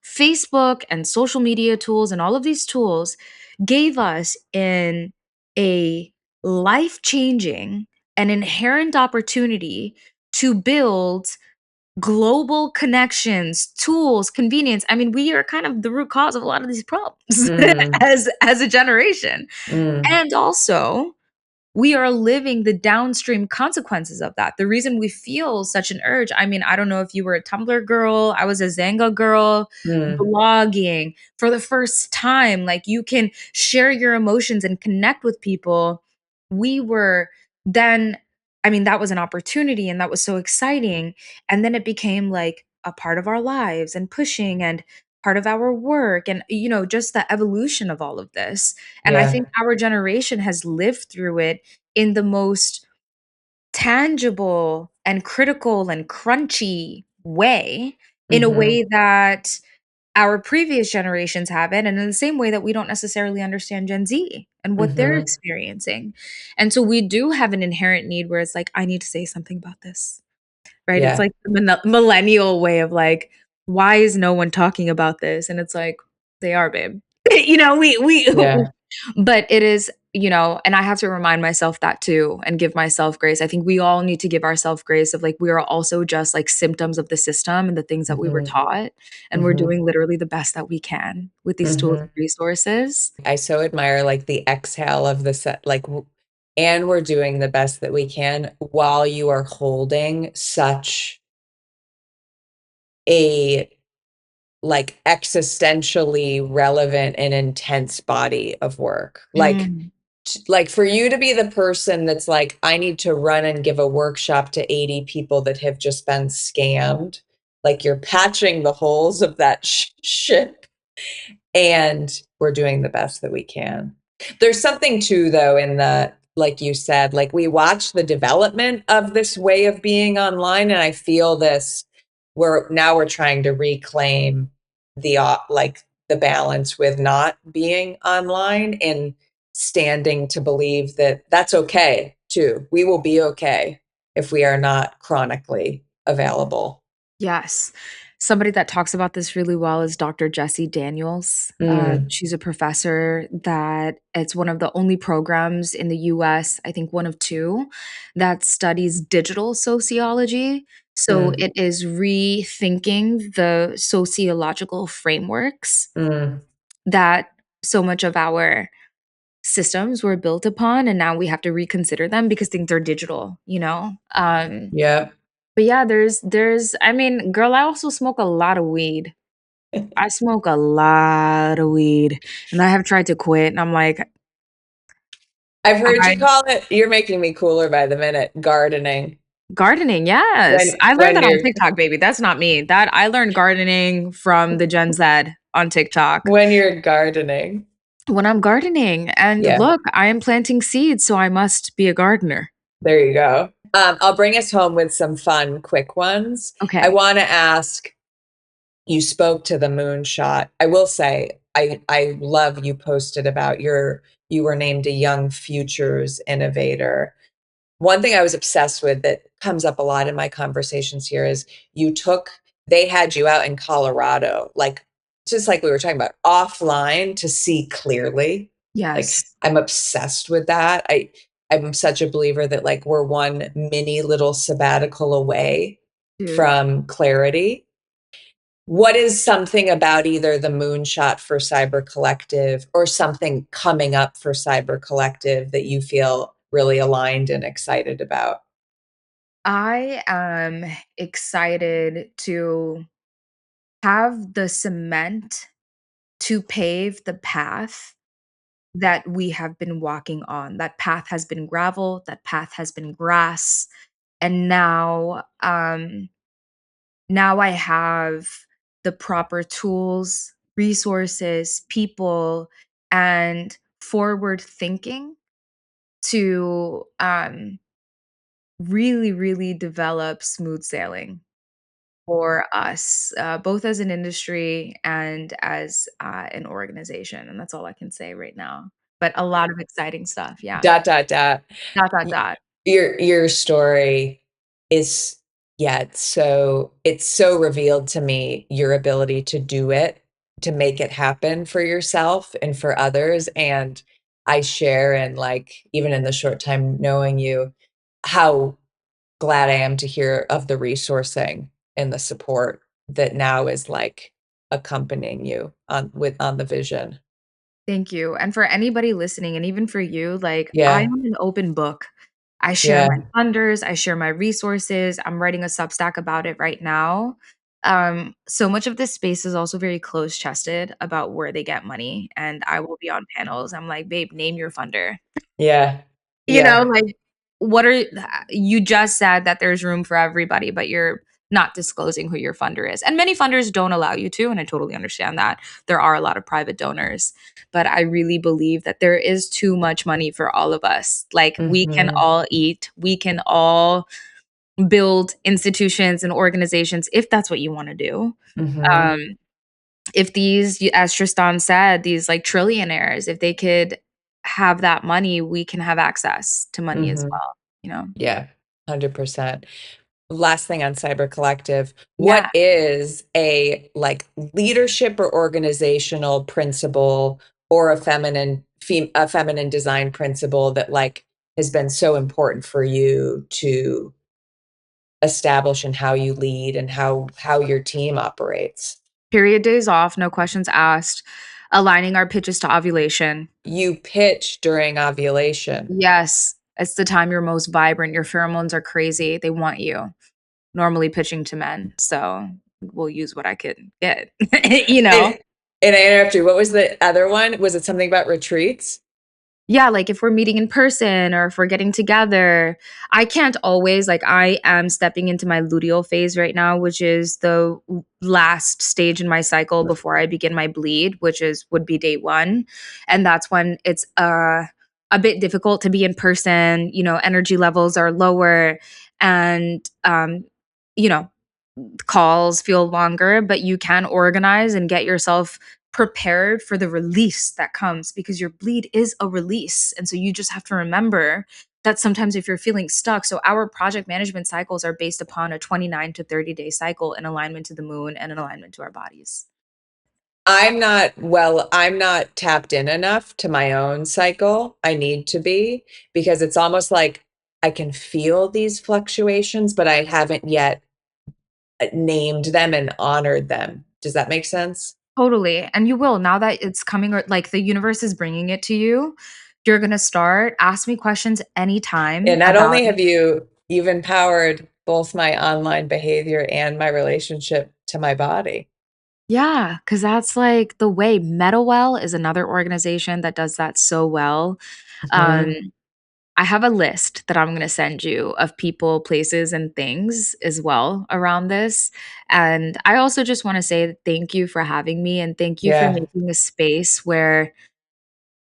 Facebook and social media tools and all of these tools gave us a life changing and inherent opportunity to build global connections, tools, convenience. I mean, we are kind of the root cause of a lot of these problems
Mm.
as a generation.
Mm.
And also, we are living the downstream consequences of that. The reason we feel such an urge, I mean, I don't know if you were a Tumblr girl, I was a Zanga girl,
Mm.
blogging for the first time, like you can share your emotions and connect with people. We were then, that was an opportunity and that was so exciting. And then it became like a part of our lives and pushing and part of our work and just the evolution of all of this. And I
Yeah.
think our generation has lived through it in the most tangible and critical and crunchy way, in a way that our previous generations haven't, and in the same way that we don't necessarily understand Gen Z and what they're
Mm-hmm.
experiencing. And so we do have an inherent need where it's like, I need to say something about this, right? It's
Yeah.
like the millennial way of like, why is no one talking about this? And it's like, they are, babe. We
Yeah.
but it is, and I have to remind myself that too and give myself grace. I think we all need to give ourselves grace of like, we are also just like symptoms of the system and the things that we were
Mm-hmm.
taught. And we're
Mm-hmm.
doing literally the best that we can with these tools
Mm-hmm.
and resources.
I so admire like the exhale of the set, like, and we're doing the best that we can while you are holding such a like existentially relevant and intense body of work.
Mm,
Like for you to be the person that's like, I need to run and give a workshop to 80 people that have just been scammed. Like you're patching the holes of that ship, and we're doing the best that we can. There's something too, though, in the, like you said, like we watch the development of this way of being online, and I feel this. We're trying to reclaim the like the balance with not being online and standing to believe that that's okay too. We will be okay if we are not chronically available.
yes. Somebody that talks about this really well is Dr. Jessie Daniels.
Mm,
She's a professor that it's one of the only programs in the US, I think one of two, that studies digital sociology. So
mm,
it is rethinking the sociological frameworks
mm.
that so much of our systems were built upon. And now we have to reconsider them because things are digital.
Yeah.
But yeah, I mean, girl, I also smoke a lot of weed. I smoke a lot of weed, and I have tried to quit, and I'm like,
I've heard you
I
call it, you're making me cooler by the minute, gardening.
gardening, yes. I learned
When
that on
you're
TikTok, baby. That's not me. That I learned gardening from the Gen Z on TikTok.
when you're gardening.
When I'm gardening, and
Yeah,
look, I am planting seeds, so I must be a gardener.
there you go. I'll bring us home with some fun, quick ones. I
Okay.
want to ask, you spoke to the moonshot. I will say, I love you posted about you were named a Young Futures Innovator. One thing I was obsessed with that comes up a lot in my conversations here is they had you out in Colorado, like just like we were talking about, offline to see clearly. Like
Yes,
I'm obsessed with that. I'm such a believer that like we're one mini little sabbatical away
dude.
from clarity. What is something about either the moonshot for Cyber Collective or something coming up for Cyber Collective that you feel really aligned and excited about?
I am excited to have the cement to pave the path that we have been walking on. That path has been gravel, that path has been grass, and now I have the proper tools, resources, people, and forward thinking to really, really develop smooth sailing for us, both as an industry and as an organization. And that's all I can say right now. But a lot of exciting stuff. Yeah.
Dot dot dot.
Dot, dot,
Y-
dot.
your story is, yeah, it's so revealed to me your ability to do it, to make it happen for yourself and for others. And I share, and like even in the short time knowing you, how glad I am to hear of the resourcing and the support that now is like accompanying you on the vision.
Thank you. And for anybody listening, and even for you, like I
Yeah.
am an open book. I share
Yeah.
my funders, I share my resources. I'm writing a Substack about it right now. So much of this space is also very close chested about where they get money. And I will be on panels. I'm like, babe, name your funder.
Yeah. Yeah.
Like, what are you just said that there's room for everybody, but you're not disclosing who your funder is. And many funders don't allow you to, and I totally understand that. There are a lot of private donors, but I really believe that there is too much money for all of us. Like, we can
Hmm.
all eat, we can all build institutions and organizations if that's what you want to do.
Mhm.
Um, if these, as Tristan said, these like trillionaires, if they could have that money, we can have access to money as
Mhm.
well, you know?
Yeah, 100%. Last thing on Cyber Collective, what
Yeah.
is a like leadership or organizational principle or a feminine design principle that like has been so important for you to establish in how you lead and how your team operates?
Period days off, no questions asked, aligning our pitches to ovulation.
You pitch during ovulation.
Yes, it's the time you're most vibrant. Your pheromones are crazy. They want you. Normally pitching to men, so we'll use what I could get, you know?
And and I interrupt you. What was the other one? Was it something about retreats?
Yeah, like if we're meeting in person or if we're getting together, I can't always like I am stepping into my luteal phase right now, which is the last stage in my cycle before I begin my bleed, which is would be day 1. And that's when it's a bit difficult to be in person, energy levels are lower and you know, calls feel longer, but you can organize and get yourself prepared for the release that comes because your bleed is a release. And so you just have to remember that sometimes if you're feeling stuck, so our project management cycles are based upon a 29 to 30-day cycle in alignment to the moon and in alignment to our bodies.
I'm not tapped in enough to my own cycle. I need to be because it's almost like I can feel these fluctuations, but I haven't yet named them and honored them. Does that make sense?
Totally. And you will now that it's coming, or like the universe is bringing it to you. You're going to start. Ask me questions anytime
And not
about
only
it.
have you've empowered both my online behavior and my relationship to my body.
Yeah, because that's like the way. MetaWell is another organization that does that so well. Um,
Mhm.
I have a list that I'm gonna send you of people, places, and things as well around this. And I also just wanna say thank you for having me, and thank you for
Yeah.
making a space where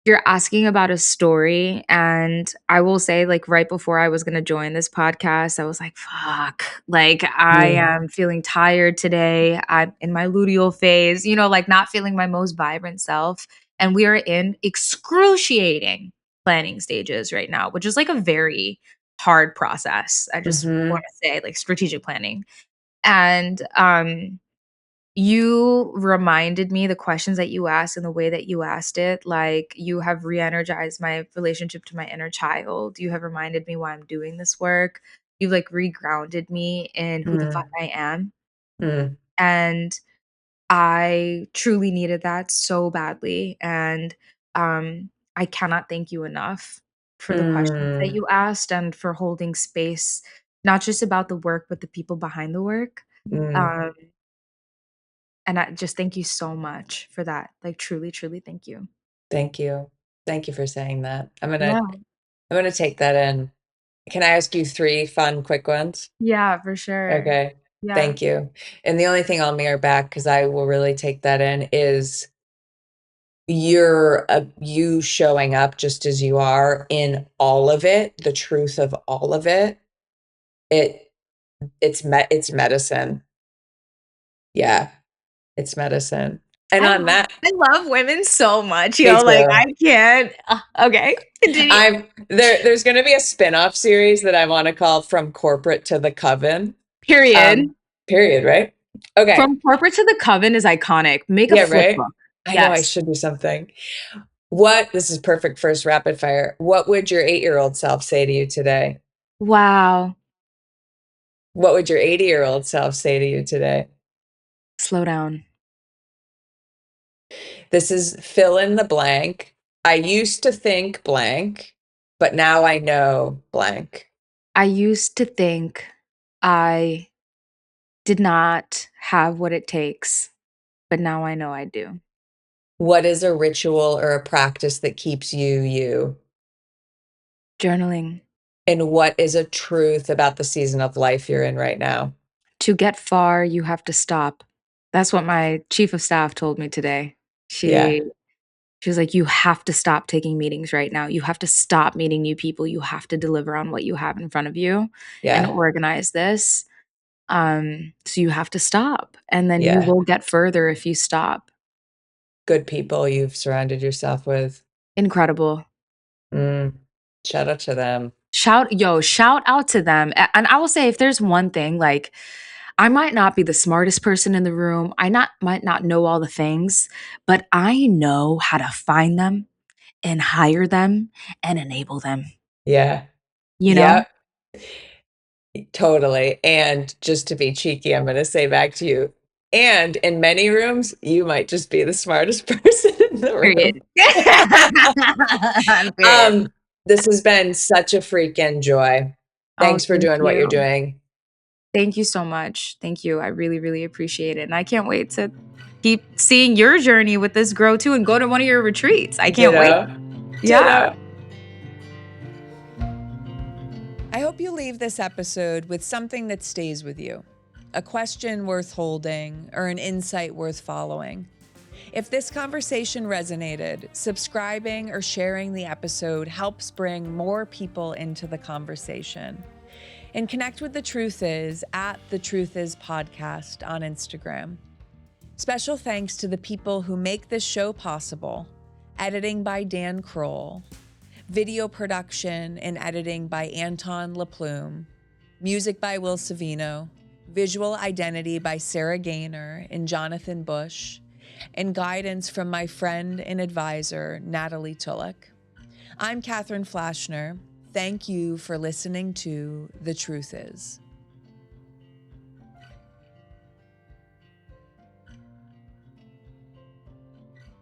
you're asking about a story, and I will say, like, right before I was gonna join this podcast, I was like, "Fuck." Like, I
Mm.
am feeling tired today. I'm in my luteal phase, like, not feeling my most vibrant self, and we are in excruciating planning stages right now, which is, like, a very hard process. I just wanna
Mhm.
say, like, strategic planning. And, you reminded me the questions that you asked and the way that you asked it, like, you have re-energized my relationship to my inner child. You have reminded me why I'm doing this work. You've, like, regrounded me in who the fuck
Mm.
I am,
Mm.
and I truly needed that so badly, and, I cannot thank you enough for the questions that
Mm.
you asked and for holding space, not just about the work, but the people behind the work.
Mm.
Um And I just thank you so much for that. Like, truly, truly thank you.
Thank you. Thank you for saying that.
Yeah.
I'm gonna take that in. Can I ask you 3 fun, quick ones?
Yeah, for sure.
Okay.
Yeah.
Thank you. And the only thing I'll mirror back, because I will really take that in, is you showing up just as you are in all of it, the truth of all of it. It it's medicine. Yeah, it's medicine. And
I
on
love
that,
I love women so much,
me
like,
too.
I can't okay, continue.
There's gonna be a spin-off series that I wanna call From Corporate to the Coven.
Period.
Um, period, right? Okay.
From corporate to the coven is iconic. Make a
Yeah,
flip
right?
book.
I know I
Yes.
should do something. This is perfect first rapid fire. What would your 8-year-old self say to you today?
Wow.
What would your 80-year-old self say to you today?
Slow down.
This is fill in the blank. I used to think blank, but now I know blank.
I used to think I did not have what it takes, but now I know I do.
What is a ritual or a practice that keeps you you?
Journaling.
And what is a truth about the season of life you're in right now?
To get far, you have to stop. That's what my chief of staff told me today.
Yeah.
She She was like, "You have to stop taking meetings right now. You have to stop meeting new people. You have to deliver on what you have in front of you and
Yeah.
organize this. So you have to stop, and then you
Yeah.
will get further if you stop."
Good people you've surrounded yourself with.
Incredible.
Mm. Shout out to them.
Shout out to them. And I will say, if there's one thing, like, I might not be the smartest person in the room. Might not know all the things, but I know how to find them and hire them and enable them,
Yeah.
you know?
Yep. Totally. And just to be cheeky, I'm going to say back to you. And in many rooms, you might just be the smartest person in the room.
Period. Period.
Um, this has been such a freaking joy.
Oh,
Thanks for
thank
doing what you're
you.
doing.
Thank you so much. Thank you. I really, really appreciate it. And I can't wait to keep seeing your journey with this grow too and go to one of your retreats. I can't wait.
Ditto.
Yeah.
Ditto. I hope you leave this episode with something that stays with you, a question worth holding, or an insight worth following. If this conversation resonated, subscribing or sharing the episode helps bring more people into the conversation. And connect with The Truth Is at The Truth Is Podcast on Instagram. Special thanks to the people who make this show possible. Editing by Dan Kroll. Video production and editing by Anton LaPlume. Music by Will Savino. Visual identity by Sarah Gaynor and Jonathan Bush. And guidance from my friend and advisor, Natalie Tulloch. I'm Catherine Flashner. Thank you for listening to The Truth Is.